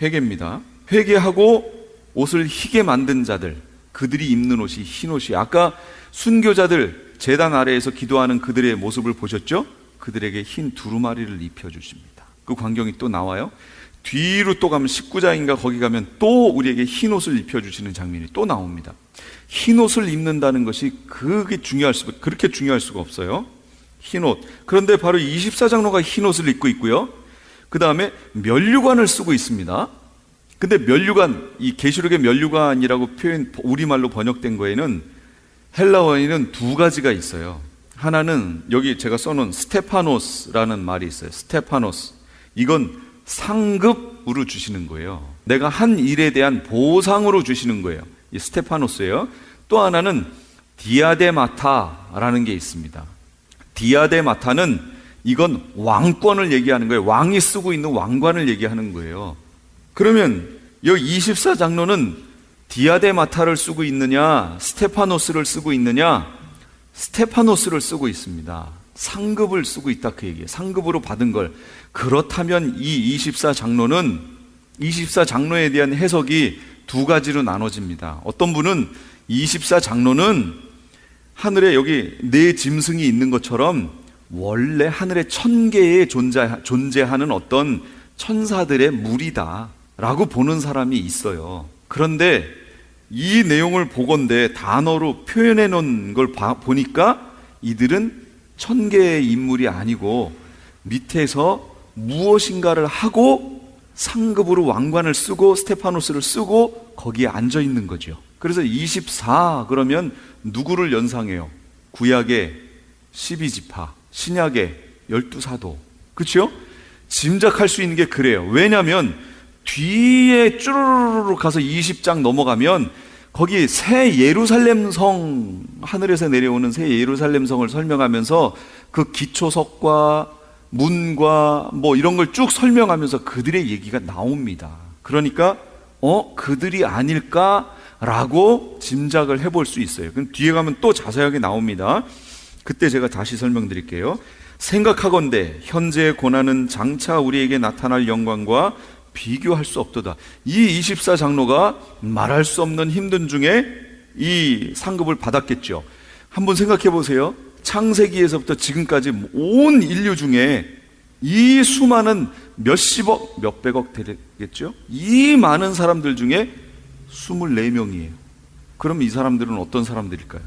회개입니다. 회개하고 옷을 희게 만든 자들, 그들이 입는 옷이 흰 옷이, 아까 순교자들 제단 아래에서 기도하는 그들의 모습을 보셨죠? 그들에게 흰 두루마리를 입혀주십니다. 그 광경이 또 나와요. 뒤로 또 가면 19장인가 거기 가면 또 우리에게 흰 옷을 입혀주시는 장면이 또 나옵니다. 흰 옷을 입는다는 것이 그렇게 중요할 수가 없어요. 흰 옷. 그런데 바로 24장로가 흰 옷을 입고 있고요. 그 다음에 면류관을 쓰고 있습니다. 근데 면류관, 이 계시록의 면류관이라고 우리말로 번역된 거에는 헬라어에는 두 가지가 있어요. 하나는 여기 제가 써놓은 스테파노스라는 말이 있어요. 스테파노스. 이건 상급으로 주시는 거예요. 내가 한 일에 대한 보상으로 주시는 거예요. 이 스테파노스예요. 또 하나는 디아데마타라는 게 있습니다. 디아데마타는 이건 왕권을 얘기하는 거예요. 왕이 쓰고 있는 왕관을 얘기하는 거예요. 그러면 여기 24장로는 디아데마타를 쓰고 있느냐, 스테파노스를 쓰고 있느냐? 스테파노스를 쓰고 있습니다. 상급을 쓰고 있다 그 얘기예요. 상급으로 받은 걸. 그렇다면 이 24장로에 대한 해석이 두 가지로 나눠집니다. 어떤 분은 24장로는 하늘에 여기 네 짐승이 있는 것처럼 원래 하늘에 1000개에 존재하는 어떤 천사들의 무리다 라고 보는 사람이 있어요. 그런데 이 내용을 보건대 단어로 표현해 놓은 걸 보니까 이들은 1000개의 인물이 아니고 밑에서 무엇인가를 하고 상급으로 왕관을 쓰고 스테파노스를 쓰고 거기에 앉아 있는 거죠. 그래서 24 그러면 누구를 연상해요? 구약의 12지파, 신약의 12사도. 그렇죠? 짐작할 수 있는 게 그래요. 왜냐하면 뒤에 쭈르르르 가서 20장 넘어가면 거기 새 예루살렘 성, 하늘에서 내려오는 새 예루살렘 성을 설명하면서 그 기초석과 문과 이런 걸 쭉 설명하면서 그들의 얘기가 나옵니다. 그러니까 그들이 아닐까라고 짐작을 해볼 수 있어요. 그럼 뒤에 가면 또 자세하게 나옵니다. 그때 제가 다시 설명드릴게요. 생각하건대 현재의 고난은 장차 우리에게 나타날 영광과 비교할 수 없도다. 이 24장로가 말할 수 없는 힘든 중에 이 상급을 받았겠죠. 한번 생각해 보세요. 창세기에서부터 지금까지 온 인류 중에 이 수많은 몇십억, 몇백억 되겠죠? 이 많은 사람들 중에 24명이에요. 그럼 이 사람들은 어떤 사람들일까요?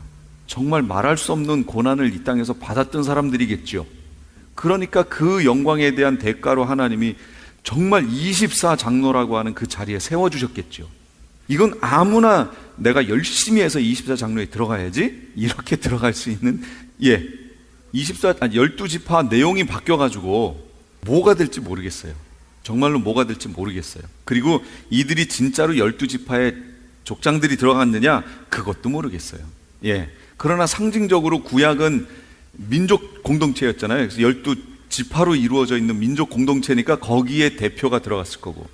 정말 말할 수 없는 고난을 이 땅에서 받았던 사람들이겠죠. 그러니까 그 영광에 대한 대가로 하나님이 정말 24장로라고 하는 그 자리에 세워주셨겠죠. 이건 아무나 내가 열심히 해서 24장로에 들어가야지 이렇게 들어갈 수 있는 12지파 내용이 바뀌어가지고 뭐가 될지 모르겠어요. 정말로 뭐가 될지 모르겠어요. 그리고 이들이 진짜로 12지파의 족장들이 들어갔느냐 그것도 모르겠어요. 그러나 상징적으로 구약은 민족 공동체였잖아요. 그래서 지파로 이루어져 있는 민족 공동체니까 거기에 대표가 들어갔을 거고,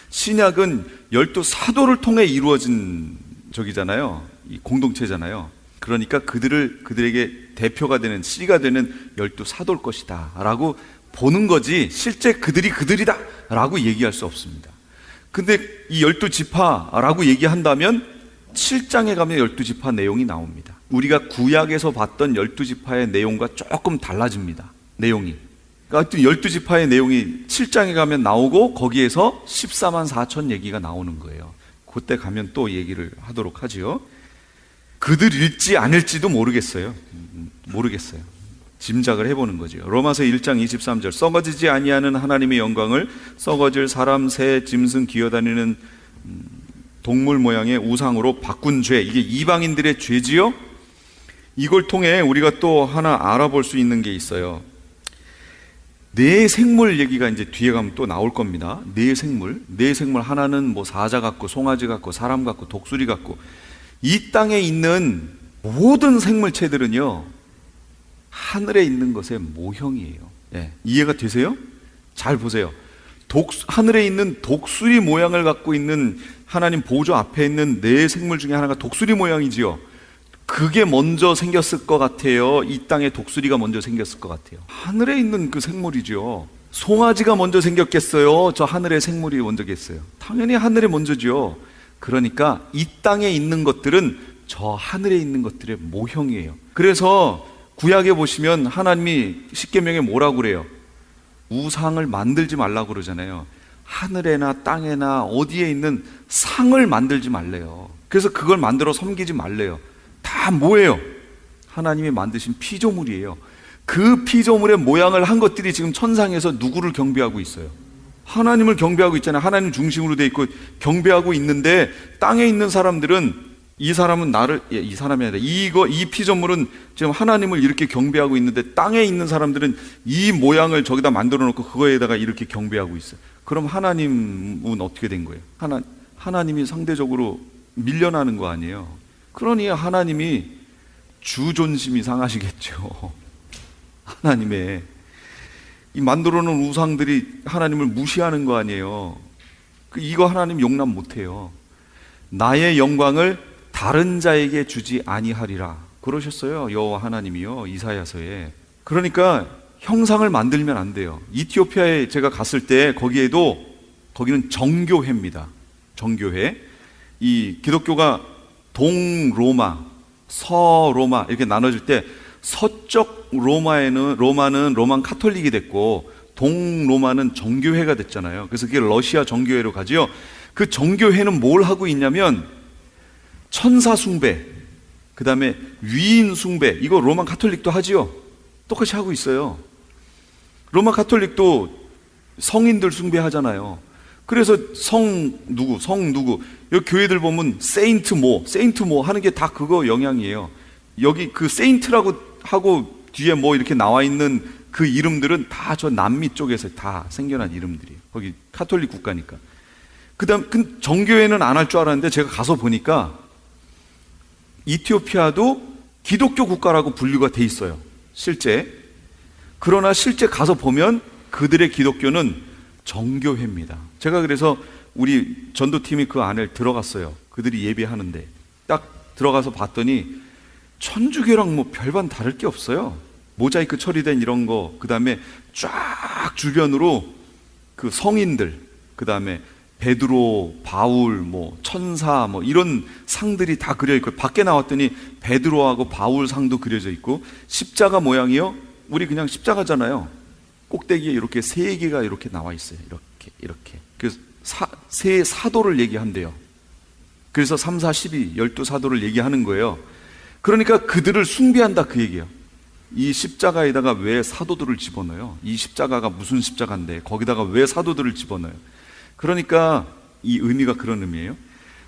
신약은 12사도를 통해 이루어진 적이잖아요. 이 공동체잖아요. 그러니까 그들에게 대표가 되는, 씨가 되는 12사도일 것이다 라고 보는 거지, 실제 그들이다 라고 얘기할 수 없습니다. 근데 이 12지파라고 얘기한다면 7장에 가면 12지파 내용이 나옵니다. 우리가 구약에서 봤던 12지파의 내용과 조금 달라집니다. 내용이. 그러니까 12지파의 내용이 7장에 가면 나오고 거기에서 14만 4천 얘기가 나오는 거예요. 그때 가면 또 얘기를 하도록 하지요. 그들일지 아닐지도 모르겠어요. 짐작을 해보는 거죠. 로마서 1장 23절, 썩어지지 아니하는 하나님의 영광을 썩어질 사람, 새, 짐승, 기어다니는 동물 모양의 우상으로 바꾼 죄, 이게 이방인들의 죄지요. 이걸 통해 우리가 또 하나 알아볼 수 있는 게 있어요. 네 생물 얘기가 이제 뒤에 가면 또 나올 겁니다. 네 생물 하나는 뭐 사자 같고 송아지 같고 사람 같고 독수리 같고, 이 땅에 있는 모든 생물체들은요 하늘에 있는 것의 모형이에요. 이해가 되세요? 잘 보세요. 하늘에 있는 독수리 모양을 갖고 있는, 하나님 보좌 앞에 있는 네 생물 중에 하나가 독수리 모양이지요. 그게 먼저 생겼을 것 같아요. 이 땅에 독수리가 먼저 생겼을 것 같아요. 하늘에 있는 그 생물이죠. 송아지가 먼저 생겼겠어요? 저 하늘의 생물이 먼저겠어요? 당연히 하늘에 먼저죠. 그러니까 이 땅에 있는 것들은 저 하늘에 있는 것들의 모형이에요. 그래서 구약에 보시면 하나님이 십계명에 뭐라고 그래요? 우상을 만들지 말라고 그러잖아요. 하늘에나 땅에나 어디에 있는 상을 만들지 말래요. 그래서 그걸 만들어 섬기지 말래요. 다 뭐예요? 하나님이 만드신 피조물이에요. 그 피조물의 모양을 한 것들이 지금 천상에서 누구를 경배하고 있어요? 하나님을 경배하고 있잖아요. 하나님 중심으로 돼 있고 경배하고 있는데, 땅에 있는 사람들은 이 사람은 이 사람이 아니라 이 피조물은 지금 하나님을 이렇게 경배하고 있는데, 땅에 있는 사람들은 이 모양을 저기다 만들어 놓고 그거에다가 이렇게 경배하고 있어요. 그럼 하나님은 어떻게 된 거예요? 하나님이 상대적으로 밀려나는 거 아니에요? 그러니 하나님이 주존심이 상하시겠죠. 하나님의 이 만들어 놓은 우상들이 하나님을 무시하는 거 아니에요. 이거 하나님 용납 못해요. 나의 영광을 다른 자에게 주지 아니하리라 그러셨어요. 여호와 하나님이요, 이사야서에. 그러니까 형상을 만들면 안 돼요. 이티오피아에 제가 갔을 때 거기는 정교회입니다. 정교회. 이 기독교가 동로마, 서로마 이렇게 나눠질 때, 서쪽 로마는 로만 카톨릭이 됐고 동로마는 정교회가 됐잖아요. 그래서 그게 러시아 정교회로 가지요. 그 정교회는 뭘 하고 있냐면 천사 숭배, 그 다음에 위인 숭배, 이거 로만 카톨릭도 하지요. 똑같이 하고 있어요. 로만 카톨릭도 성인들 숭배하잖아요. 그래서 성 누구 여기 교회들 보면 세인트 뭐 하는 게 다 그거 영향이에요. 여기 그 세인트라고 하고 뒤에 뭐 이렇게 나와 있는 그 이름들은 다 저 남미 쪽에서 다 생겨난 이름들이에요. 거기 카톨릭 국가니까. 그다음 정교회는 안 할 줄 알았는데 제가 가서 보니까 이티오피아도 기독교 국가라고 분류가 돼 있어요. 실제. 그러나 실제 가서 보면 그들의 기독교는 정교회입니다. 제가 그래서 우리 전도팀이 그 안에 들어갔어요. 그들이 예배하는데 딱 들어가서 봤더니 천주교랑 뭐 별반 다를 게 없어요. 모자이크 처리된 이런 거, 그 다음에 쫙 주변으로 그 성인들, 그 다음에 베드로, 바울, 뭐 천사, 뭐 이런 상들이 다 그려 있고, 밖에 나왔더니 베드로하고 바울 상도 그려져 있고, 십자가 모양이요. 우리 그냥 십자가잖아요. 꼭대기에 이렇게 세 개가 이렇게 나와 있어요. 이렇게. 그래서 세 사도를 얘기한대요. 그래서 3, 4, 12, 12사도를 얘기하는 거예요. 그러니까 그들을 숭배한다 그 얘기예요. 이 십자가에다가 왜 사도들을 집어넣어요? 이 십자가가 무슨 십자가인데 거기다가 왜 사도들을 집어넣어요? 그러니까 이 의미가 그런 의미예요.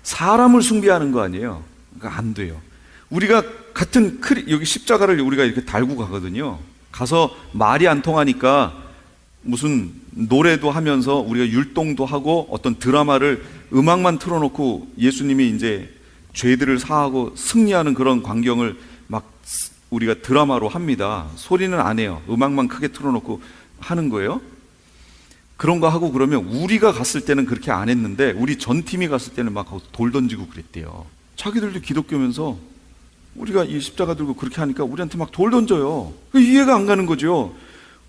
사람을 숭배하는 거 아니에요. 그러니까 안 돼요. 우리가 같은 여기 십자가를 우리가 이렇게 달고 가거든요. 가서 말이 안 통하니까 무슨 노래도 하면서 우리가 율동도 하고 어떤 드라마를 음악만 틀어놓고 예수님이 이제 죄들을 사하고 승리하는 그런 광경을 막 우리가 드라마로 합니다. 소리는 안 해요. 음악만 크게 틀어놓고 하는 거예요. 그런 거 하고 그러면 우리가 갔을 때는 그렇게 안 했는데 우리 전 팀이 갔을 때는 막 돌 던지고 그랬대요. 자기들도 기독교면서 우리가 이 십자가 들고 그렇게 하니까 우리한테 막 돌 던져요. 이해가 안 가는 거죠.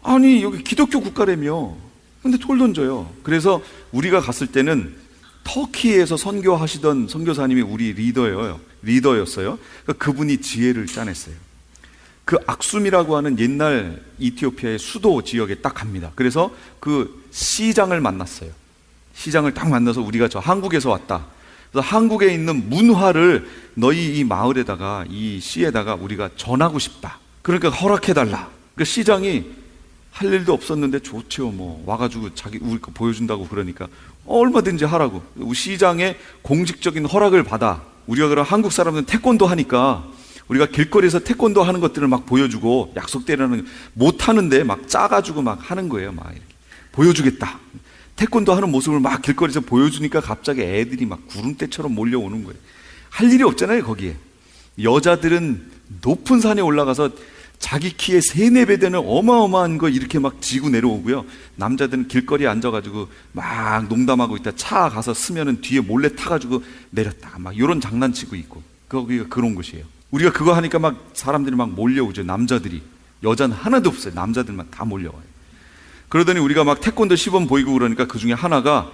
아니 여기 기독교 국가라며 근데 돌 던져요. 그래서 우리가 갔을 때는 터키에서 선교하시던 선교사님이 우리 리더였어요. 그러니까 그분이 지혜를 짜냈어요. 그 악숨이라고 하는 옛날 이티오피아의 수도 지역에 딱 갑니다. 그래서 그 시장을 만났어요. 시장을 딱 만나서 우리가 저 한국에서 왔다. 그래서 한국에 있는 문화를 너희 이 마을에다가 이 시에다가 우리가 전하고 싶다. 그러니까 허락해달라. 그러니까 시장이 할 일도 없었는데 좋죠. 뭐 와가지고 자기 우리 거 보여준다고 그러니까 얼마든지 하라고. 시장의 공식적인 허락을 받아. 우리가 그럼 한국 사람들은 태권도 하니까 우리가 길거리에서 태권도 하는 것들을 막 보여주고 약속대로는 못 하는데 막 짜가지고 막 하는 거예요. 막 이렇게 보여주겠다. 태권도 하는 모습을 막 길거리에서 보여주니까 갑자기 애들이 막 구름대처럼 몰려오는 거예요. 할 일이 없잖아요, 거기에. 여자들은 높은 산에 올라가서 자기 키의 3-4배 되는 어마어마한 거 이렇게 막 지고 내려오고요. 남자들은 길거리에 앉아가지고 막 농담하고 있다 차 가서 쓰면은 뒤에 몰래 타가지고 내렸다가 막 이런 장난치고 있고 거기가 그런 곳이에요. 우리가 그거 하니까 막 사람들이 막 몰려오죠. 남자들이. 여자는 하나도 없어요. 남자들만 다 몰려와요. 그러더니 우리가 막 태권도 시범 보이고 그러니까 그 중에 하나가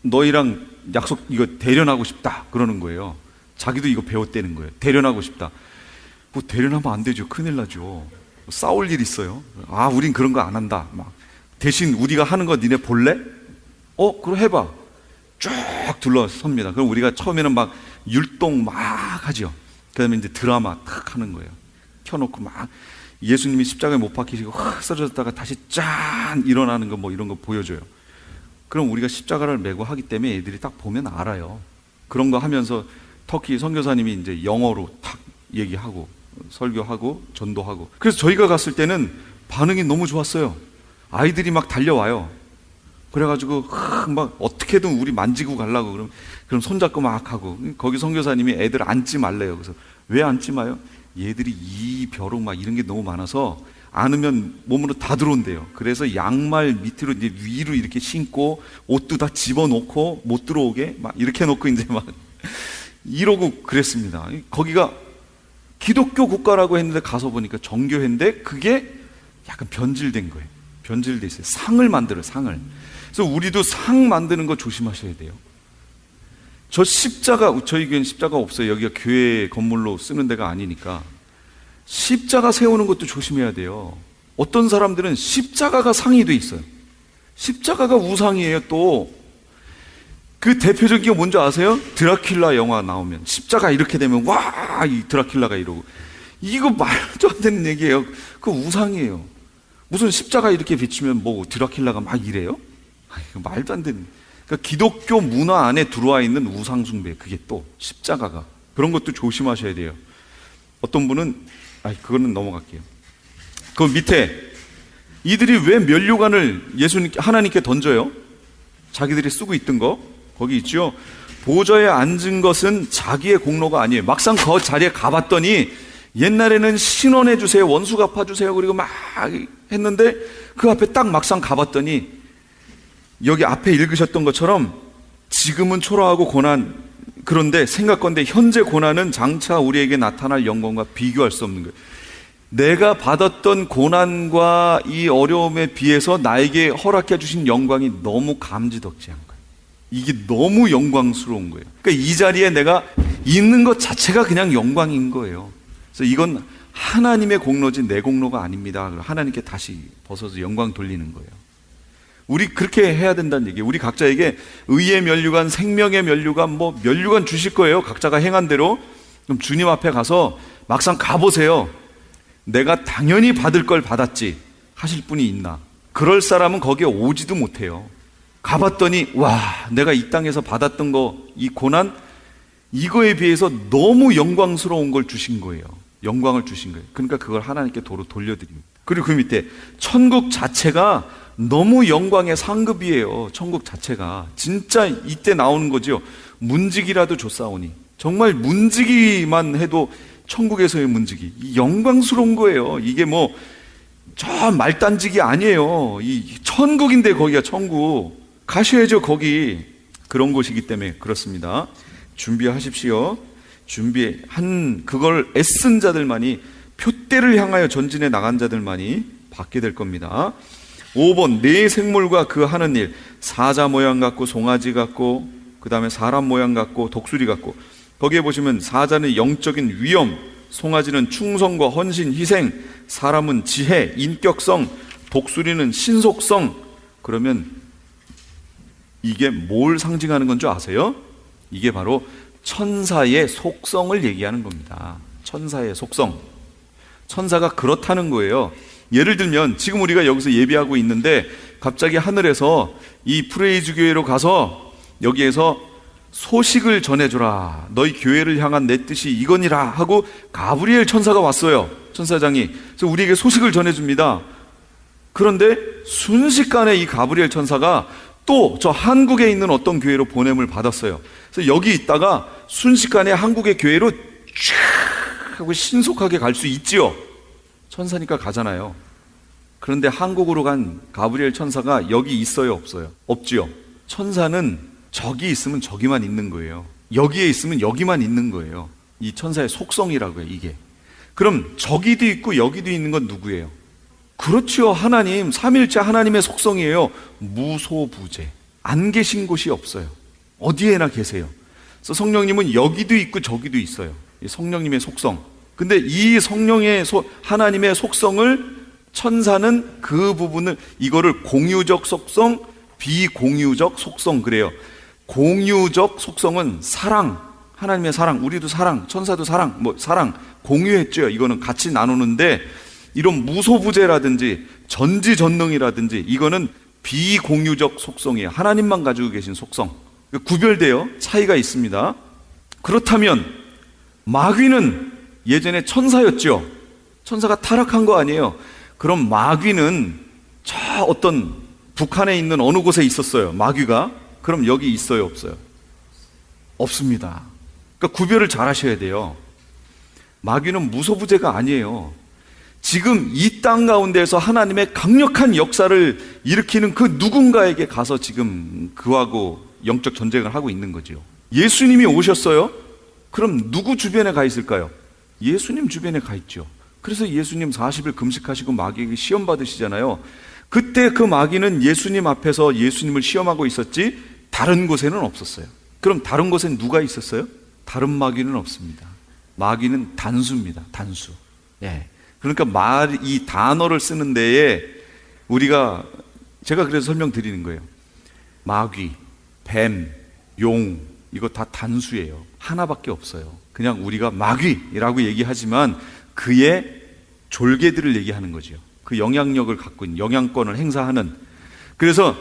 너희랑 약속 이거 대련하고 싶다 그러는 거예요. 자기도 이거 배웠다는 거예요. 대련하고 싶다. 뭐 대련하면 안 되죠. 큰일 나죠. 싸울 일 있어요. 아, 우린 그런 거 안 한다. 막 대신 우리가 하는 거 니네 볼래? 그럼 해봐. 쭉 둘러섭니다. 그럼 우리가 처음에는 막 율동 막 하죠. 그 다음에 이제 드라마 탁 하는 거예요. 켜놓고 막 예수님이 십자가에 못 박히시고 확 쓰러졌다가 다시 짠 일어나는 거 뭐 이런 거 보여줘요. 그럼 우리가 십자가를 메고 하기 때문에 애들이 딱 보면 알아요. 그런 거 하면서 터키 선교사님이 이제 영어로 탁 얘기하고 설교하고 전도하고. 그래서 저희가 갔을 때는 반응이 너무 좋았어요. 아이들이 막 달려와요. 그래가지고 막 어떻게든 우리 만지고 가려고 그럼 손잡고 막 하고. 거기 선교사님이 애들 앉지 말래요. 그래서 왜 앉지 마요? 얘들이 이 벼룩 막 이런 게 너무 많아서 안으면 몸으로 다 들어온대요. 그래서 양말 밑으로 이제 위로 이렇게 신고 옷도 다 집어넣고 못 들어오게 막 이렇게 해놓고 이제 막 이러고 그랬습니다. 거기가 기독교 국가라고 했는데 가서 보니까 정교회인데 그게 약간 변질된 거예요. 변질돼 있어요. 상을 만들어요. 상을. 그래서 우리도 상 만드는 거 조심하셔야 돼요. 저 십자가, 저희 교회는 십자가 없어요. 여기가 교회 건물로 쓰는 데가 아니니까. 십자가 세우는 것도 조심해야 돼요. 어떤 사람들은 십자가가 상이 돼 있어요. 십자가가 우상이에요. 또 그 대표적인 게 뭔지 아세요? 드라큘라 영화 나오면 십자가 이렇게 되면 와, 이 드라큘라가 이러고. 이거 말도 안 되는 얘기예요. 그 우상이에요. 무슨 십자가 이렇게 비추면 뭐 드라큘라가 막 이래요? 말도 안 되는. 그러니까 기독교 문화 안에 들어와 있는 우상 숭배, 그게 또 십자가가. 그런 것도 조심하셔야 돼요. 어떤 분은 그거는 넘어갈게요. 그 밑에 이들이 왜 면류관을 하나님께 던져요? 자기들이 쓰고 있던 거 거기 있죠. 보좌에 앉은 것은 자기의 공로가 아니에요. 막상 그 자리에 가봤더니 옛날에는 신원해 주세요, 원수 갚아 주세요 그리고 막 했는데 그 앞에 딱 막상 가봤더니 여기 앞에 읽으셨던 것처럼 지금은 초라하고 고난, 그런데 생각건대 현재 고난은 장차 우리에게 나타날 영광과 비교할 수 없는 거예요. 내가 받았던 고난과 이 어려움에 비해서 나에게 허락해 주신 영광이 너무 감지덕지한 거예요. 이게 너무 영광스러운 거예요. 그러니까 이 자리에 내가 있는 것 자체가 그냥 영광인 거예요. 그래서 이건 하나님의 공로지 내 공로가 아닙니다. 하나님께 다시 벗어서 영광 돌리는 거예요. 우리 그렇게 해야 된다는 얘기예요. 우리 각자에게 의의 면류관, 생명의 면류관, 뭐 면류관 주실 거예요. 각자가 행한 대로. 그럼 주님 앞에 가서 막상 가보세요. 내가 당연히 받을 걸 받았지 하실 분이 있나? 그럴 사람은 거기에 오지도 못해요. 가봤더니 와, 내가 이 땅에서 받았던 거, 이 고난, 이거에 비해서 너무 영광스러운 걸 주신 거예요. 영광을 주신 거예요. 그러니까 그걸 하나님께 도로 돌려드립니다. 그리고 그 밑에 천국 자체가 너무 영광의 상급이에요. 천국 자체가 진짜 이때 나오는 거죠. 문지기라도 줬사오니. 정말 문지기만 해도 천국에서의 문지기, 이 영광스러운 거예요. 이게 뭐 저 말단직이 아니에요. 이 천국인데 거기가 천국. 가셔야죠, 거기. 그런 곳이기 때문에 그렇습니다. 준비하십시오. 그걸 애쓴 자들만이, 표대를 향하여 전진해 나간 자들만이 받게 될 겁니다. 5번, 네 생물과 그 하는 일. 사자 모양 같고 송아지 같고 그 다음에 사람 모양 같고 독수리 같고. 거기에 보시면 사자는 영적인 위엄, 송아지는 충성과 헌신, 희생, 사람은 지혜, 인격성, 독수리는 신속성. 그러면 이게 뭘 상징하는 건 줄 아세요? 이게 바로 천사의 속성을 얘기하는 겁니다. 천사의 속성. 천사가 그렇다는 거예요. 예를 들면 지금 우리가 여기서 예배하고 있는데 갑자기 하늘에서 이 프레이즈 교회로 가서 여기에서 소식을 전해주라, 너희 교회를 향한 내 뜻이 이거니라 하고 가브리엘 천사가 왔어요. 천사장이. 그래서 우리에게 소식을 전해줍니다. 그런데 순식간에 이 가브리엘 천사가 또 저 한국에 있는 어떤 교회로 보냄을 받았어요. 그래서 여기 있다가 순식간에 한국의 교회로 쫙 하고 신속하게 갈 수 있지요. 천사니까 가잖아요. 그런데 한국으로 간 가브리엘 천사가 여기 있어요, 없어요? 없지요. 천사는 저기 있으면 저기만 있는 거예요. 여기에 있으면 여기만 있는 거예요. 이 천사의 속성이라고요, 이게. 그럼 저기도 있고 여기도 있는 건 누구예요? 그렇죠, 하나님. 삼일째 하나님의 속성이에요. 무소부재. 안 계신 곳이 없어요. 어디에나 계세요. 그래서 성령님은 여기도 있고 저기도 있어요. 이 성령님의 속성. 근데 이 하나님의 속성을 천사는 그 부분을, 이거를 공유적 속성, 비공유적 속성 그래요. 공유적 속성은 사랑, 하나님의 사랑, 우리도 사랑, 천사도 사랑, 사랑 공유했죠. 이거는 같이 나누는데, 이런 무소부재라든지 전지전능이라든지 이거는 비공유적 속성이에요. 하나님만 가지고 계신 속성. 구별돼요. 차이가 있습니다. 그렇다면 마귀는 예전에 천사였죠. 천사가 타락한 거 아니에요. 그럼 마귀는 저 어떤 북한에 있는 어느 곳에 있었어요. 마귀가. 그럼 여기 있어요, 없어요? 없습니다. 그러니까 구별을 잘 하셔야 돼요. 마귀는 무소부재가 아니에요. 지금 이 땅 가운데에서 하나님의 강력한 역사를 일으키는 그 누군가에게 가서 지금 그하고 영적 전쟁을 하고 있는 거죠. 예수님이 오셨어요? 그럼 누구 주변에 가 있을까요? 예수님 주변에 가 있죠. 그래서 예수님 40일 금식하시고 마귀에게 시험 받으시잖아요. 그때 그 마귀는 예수님 앞에서 예수님을 시험하고 있었지 다른 곳에는 없었어요. 그럼 다른 곳엔 누가 있었어요? 다른 마귀는 없습니다. 마귀는 단수입니다. 단수. 예. 그러니까 이 단어를 쓰는 데에 제가 그래서 설명드리는 거예요. 마귀, 뱀, 용, 이거 다 단수예요. 하나밖에 없어요. 그냥 우리가 마귀라고 얘기하지만 그의 졸개들을 얘기하는 거죠. 그 영향력을 갖고 있는, 영향권을 행사하는. 그래서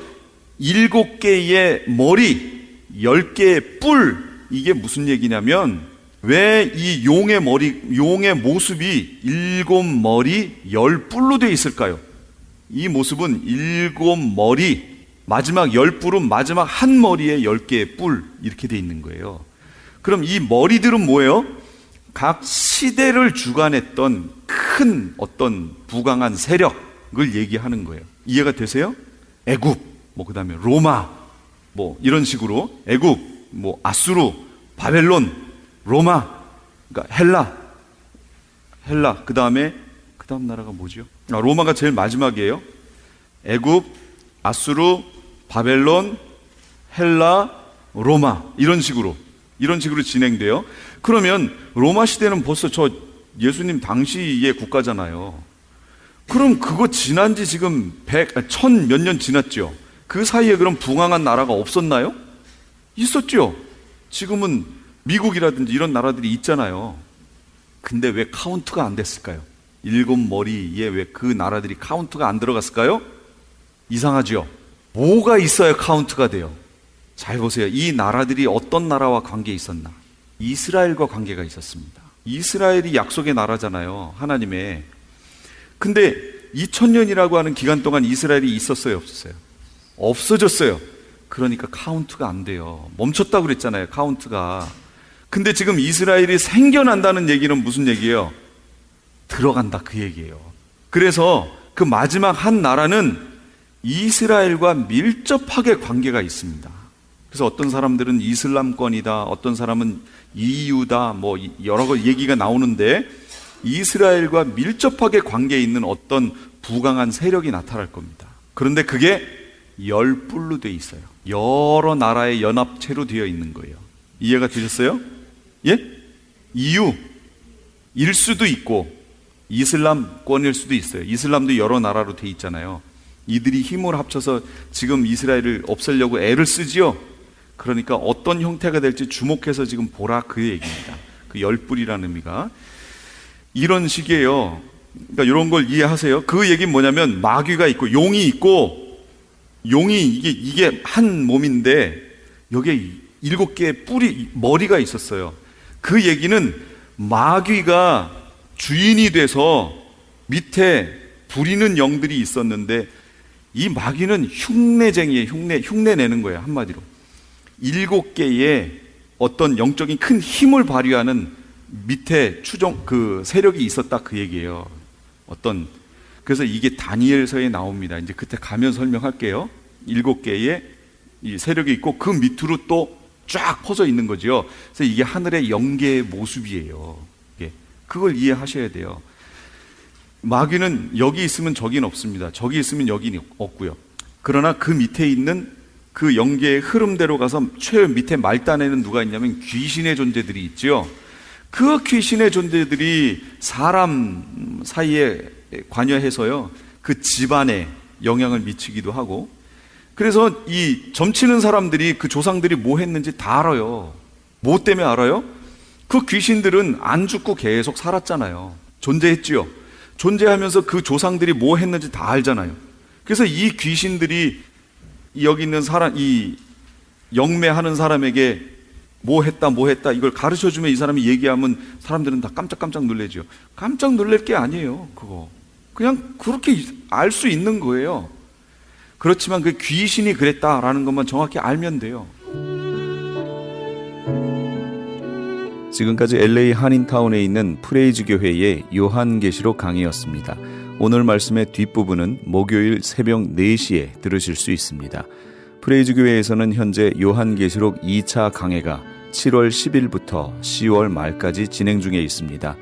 7개의 머리, 10개의 뿔, 이게 무슨 얘기냐면, 왜 이 용의 모습이 7머리 10뿔로 되어 있을까요? 이 모습은 7머리, 마지막 10뿔은 마지막 한 머리에 10개의 뿔, 이렇게 되어 있는 거예요. 그럼 이 머리들은 뭐예요? 각 시대를 주관했던 큰 어떤 부강한 세력을 얘기하는 거예요. 이해가 되세요? 애굽, 그 다음에 로마, 이런 식으로 애굽, 아수르, 바벨론, 로마, 그러니까 헬라, 그 다음 나라가 뭐죠? 로마가 제일 마지막이에요. 애굽, 아수르, 바벨론, 헬라, 로마, 이런 식으로 진행돼요. 그러면 로마 시대는 벌써 저 예수님 당시의 국가잖아요. 그럼 그거 지난 지 지금 1000 몇 년 지났죠. 그 사이에 그럼 붕황한 나라가 없었나요? 있었죠. 지금은 미국이라든지 이런 나라들이 있잖아요. 근데 왜 카운트가 안 됐을까요? 7머리에 왜 그 나라들이 카운트가 안 들어갔을까요? 이상하죠? 뭐가 있어야 카운트가 돼요? 잘 보세요. 이 나라들이 어떤 나라와 관계에 있었나? 이스라엘과 관계가 있었습니다. 이스라엘이 약속의 나라잖아요. 하나님의. 근데 2000년이라고 하는 기간 동안 이스라엘이 있었어요, 없었어요? 없어졌어요. 그러니까 카운트가 안 돼요. 멈췄다고 그랬잖아요, 카운트가. 근데 지금 이스라엘이 생겨난다는 얘기는 무슨 얘기예요? 들어간다, 그 얘기예요. 그래서 그 마지막 한 나라는 이스라엘과 밀접하게 관계가 있습니다. 그래서 어떤 사람들은 이슬람권이다, 어떤 사람은 EU다, 뭐 여러 가지 얘기가 나오는데 이스라엘과 밀접하게 관계에 있는 어떤 부강한 세력이 나타날 겁니다. 그런데 그게 열불로 돼 있어요. 여러 나라의 연합체로 되어 있는 거예요. 이해가 되셨어요? 예? EU일 수도 있고 이슬람권일 수도 있어요. 이슬람도 여러 나라로 돼 있잖아요. 이들이 힘을 합쳐서 지금 이스라엘을 없애려고 애를 쓰지요. 그러니까 어떤 형태가 될지 주목해서 지금 보라, 그 얘기입니다. 그 열불이라는 의미가 이런 식이에요. 그러니까 이런 걸 이해하세요. 그 얘기는 뭐냐면 마귀가 있고 용이 있고, 용이 이게 한 몸인데 여기에 7개의 뿔이, 머리가 있었어요. 그 얘기는 마귀가 주인이 돼서 밑에 부리는 영들이 있었는데 이 마귀는 흉내쟁이에요. 흉내 내는 거예요. 한마디로 7개의 어떤 영적인 큰 힘을 발휘하는 밑에 그 세력이 있었다, 그 얘기예요. 그래서 이게 다니엘서에 나옵니다. 이제 그때 가면 설명할게요. 7개의 이 세력이 있고 그 밑으로 또 쫙 퍼져 있는 거죠. 그래서 이게 하늘의 영계의 모습이에요. 그걸 이해하셔야 돼요. 마귀는 여기 있으면 저기는 없습니다. 저기 있으면 여기는 없고요. 그러나 그 밑에 있는 그 영계의 흐름대로 가서 최 밑에 말단에는 누가 있냐면 귀신의 존재들이 있죠. 그 귀신의 존재들이 사람 사이에 관여해서요, 그 집안에 영향을 미치기도 하고, 그래서 이 점치는 사람들이 그 조상들이 뭐 했는지 다 알아요. 뭐 때문에 알아요? 그 귀신들은 안 죽고 계속 살았잖아요. 존재했지요. 존재하면서 그 조상들이 뭐 했는지 다 알잖아요. 그래서 이 귀신들이 여기 있는 사람, 이 영매하는 사람에게 뭐 했다 이걸 가르쳐주면 이 사람이 얘기하면 사람들은 다 깜짝 놀래죠. 깜짝 놀랄 게 아니에요. 그거 그냥 그렇게 알 수 있는 거예요. 그렇지만 그 귀신이 그랬다라는 것만 정확히 알면 돼요. 지금까지 LA 한인타운에 있는 프레이즈 교회의 요한계시록 강의였습니다. 오늘 말씀의 뒷부분은 목요일 새벽 4시에 들으실 수 있습니다. 프레이즈 교회에서는 현재 요한계시록 2차 강해가 7월 10일부터 10월 말까지 진행 중에 있습니다.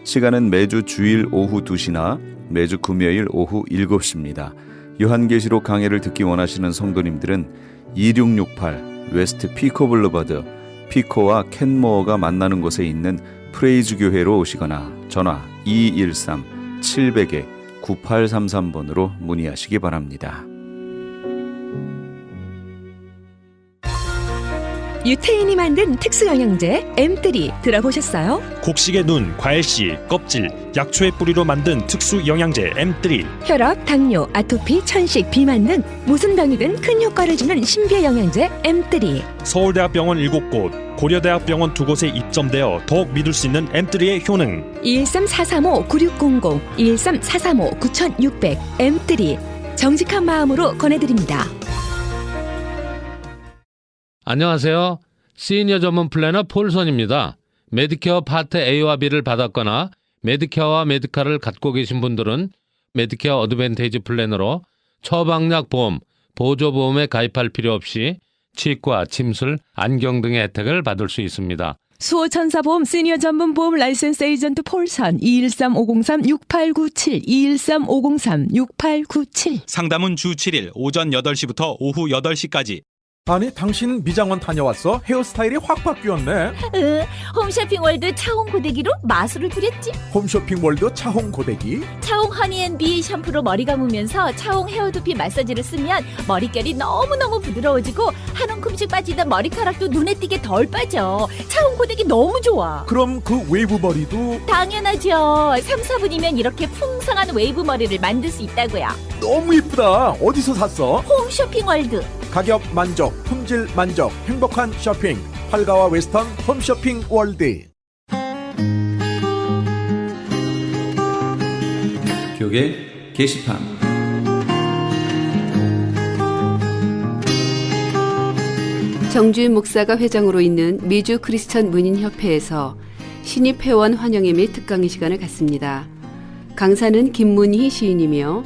시간은 매주 주일 오후 2시나 매주 금요일 오후 7시입니다. 요한계시록 강해를 듣기 원하시는 성도님들은 2668 웨스트 피코 블루버드, 피코와 켄모어가 만나는 곳에 있는 프레이즈 교회로 오시거나 전화 213-700-9833번으로 문의하시기 바랍니다. 유태인이 만든 특수영양제 M3 들어보셨어요? 곡식의 눈, 과일씨, 껍질, 약초의 뿌리로 만든 특수 영양제 M3. 혈압, 당뇨, 아토피, 천식, 비만 등 무슨 병이든 큰 효과를 주는 신비의 영양제 M3. 서울대학병원 7곳, 고려대학병원 2곳에 입점되어 더욱 믿을 수 있는 M3의 효능. 213-435-9600, 213-435-9600 M3 정직한 마음으로 권해드립니다. 안녕하세요. 시니어 전문 플래너 폴선입니다. 메디케어 파트 A와 B를 받았거나 메디케어와 메디카를 갖고 계신 분들은 메디케어 어드밴테이지 플래너로 처방약 보험, 보조보험에 가입할 필요 없이 치과, 침술, 안경 등의 혜택을 받을 수 있습니다. 수호천사보험 시니어 전문 보험 라이센스 에이전트 폴선 213-503-6897, 213-503-6897. 상담은 주 7일 오전 8시부터 오후 8시까지. 아니 당신 미장원 다녀왔어? 헤어스타일이 확 바뀌었네. 홈쇼핑 월드 차홍 고데기로 마술을 부렸지. 홈쇼핑 월드 차홍 고데기. 차홍 허니앤비 샴푸로 머리 감으면서 차홍 헤어두피 마사지를 쓰면 머릿결이 너무너무 부드러워지고 한 움큼씩 빠지던 머리카락도 눈에 띄게 덜 빠져. 차홍 고데기 너무 좋아. 그럼 그 웨이브 머리도 당연하죠. 3-4분이면 이렇게 풍성한 웨이브 머리를 만들 수 있다고요. 너무 이쁘다. 어디서 샀어? 홈쇼핑 월드. 가격 만족, 품질 만족, 행복한 쇼핑. 팔가와 웨스턴 홈쇼핑 월드. 교계 게시판. 정주인 목사가 회장으로 있는 미주 크리스천 문인협회에서 신입 회원 환영회 및 특강의 시간을 갖습니다. 강사는 김문희 시인이며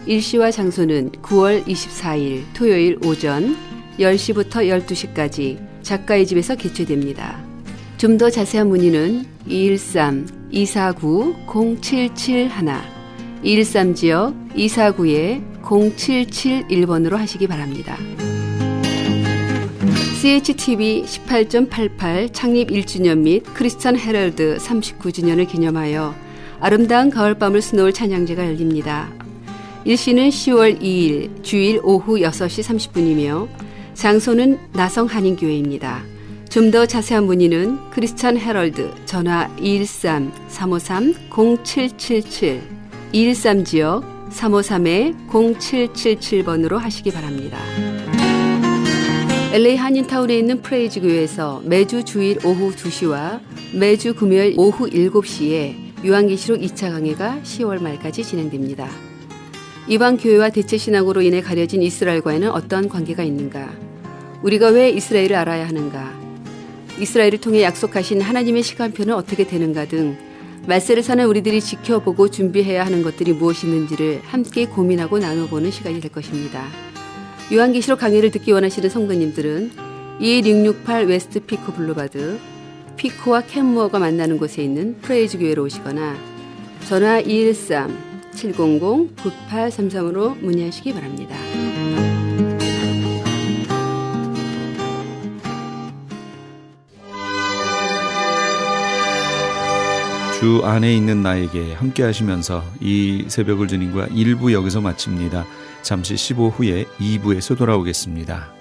일시와 장소는 9월 24일 토요일 오전 10시부터 12시까지 작가의 집에서 개최됩니다. 좀 더 자세한 문의는 213-249-0771, 213지역 249-0771번으로 하시기 바랍니다. CHTV 18.88 창립 1주년 및 크리스천 헤럴드 39주년을 기념하여 아름다운 가을밤을 수놓을 찬양제가 열립니다. 일시는 10월 2일 주일 오후 6시 30분이며 장소는 나성한인교회입니다. 좀 더 자세한 문의는 크리스천 헤럴드 전화 213-353-0777, 213지역 353-0777번으로 하시기 바랍니다. LA 한인타운에 있는 프레이즈 교회에서 매주 주일 오후 2시와 매주 금요일 오후 7시에 요한계시록 2차 강해가 10월 말까지 진행됩니다. 이방 교회와 대체 신앙으로 인해 가려진 이스라엘과는 어떤 관계가 있는가? 우리가 왜 이스라엘을 알아야 하는가? 이스라엘을 통해 약속하신 하나님의 시간표는 어떻게 되는가 등 말세를 사는 우리들이 지켜보고 준비해야 하는 것들이 무엇이 있는지를 함께 고민하고 나눠보는 시간이 될 것입니다. 요한계시록 강의를 듣기 원하시는 성도님들은 21668 웨스트 피코 블루바드 피코와 캔무어가 만나는 곳에 있는 프레이즈 교회로 오시거나 전화 213-700-9833으로 문의하시기 바랍니다. 주 안에 있는 나에게 함께 하시면서 이 새벽을 주님과 1부 여기서 마칩니다. 잠시 15 후에 2부에서 돌아오겠습니다.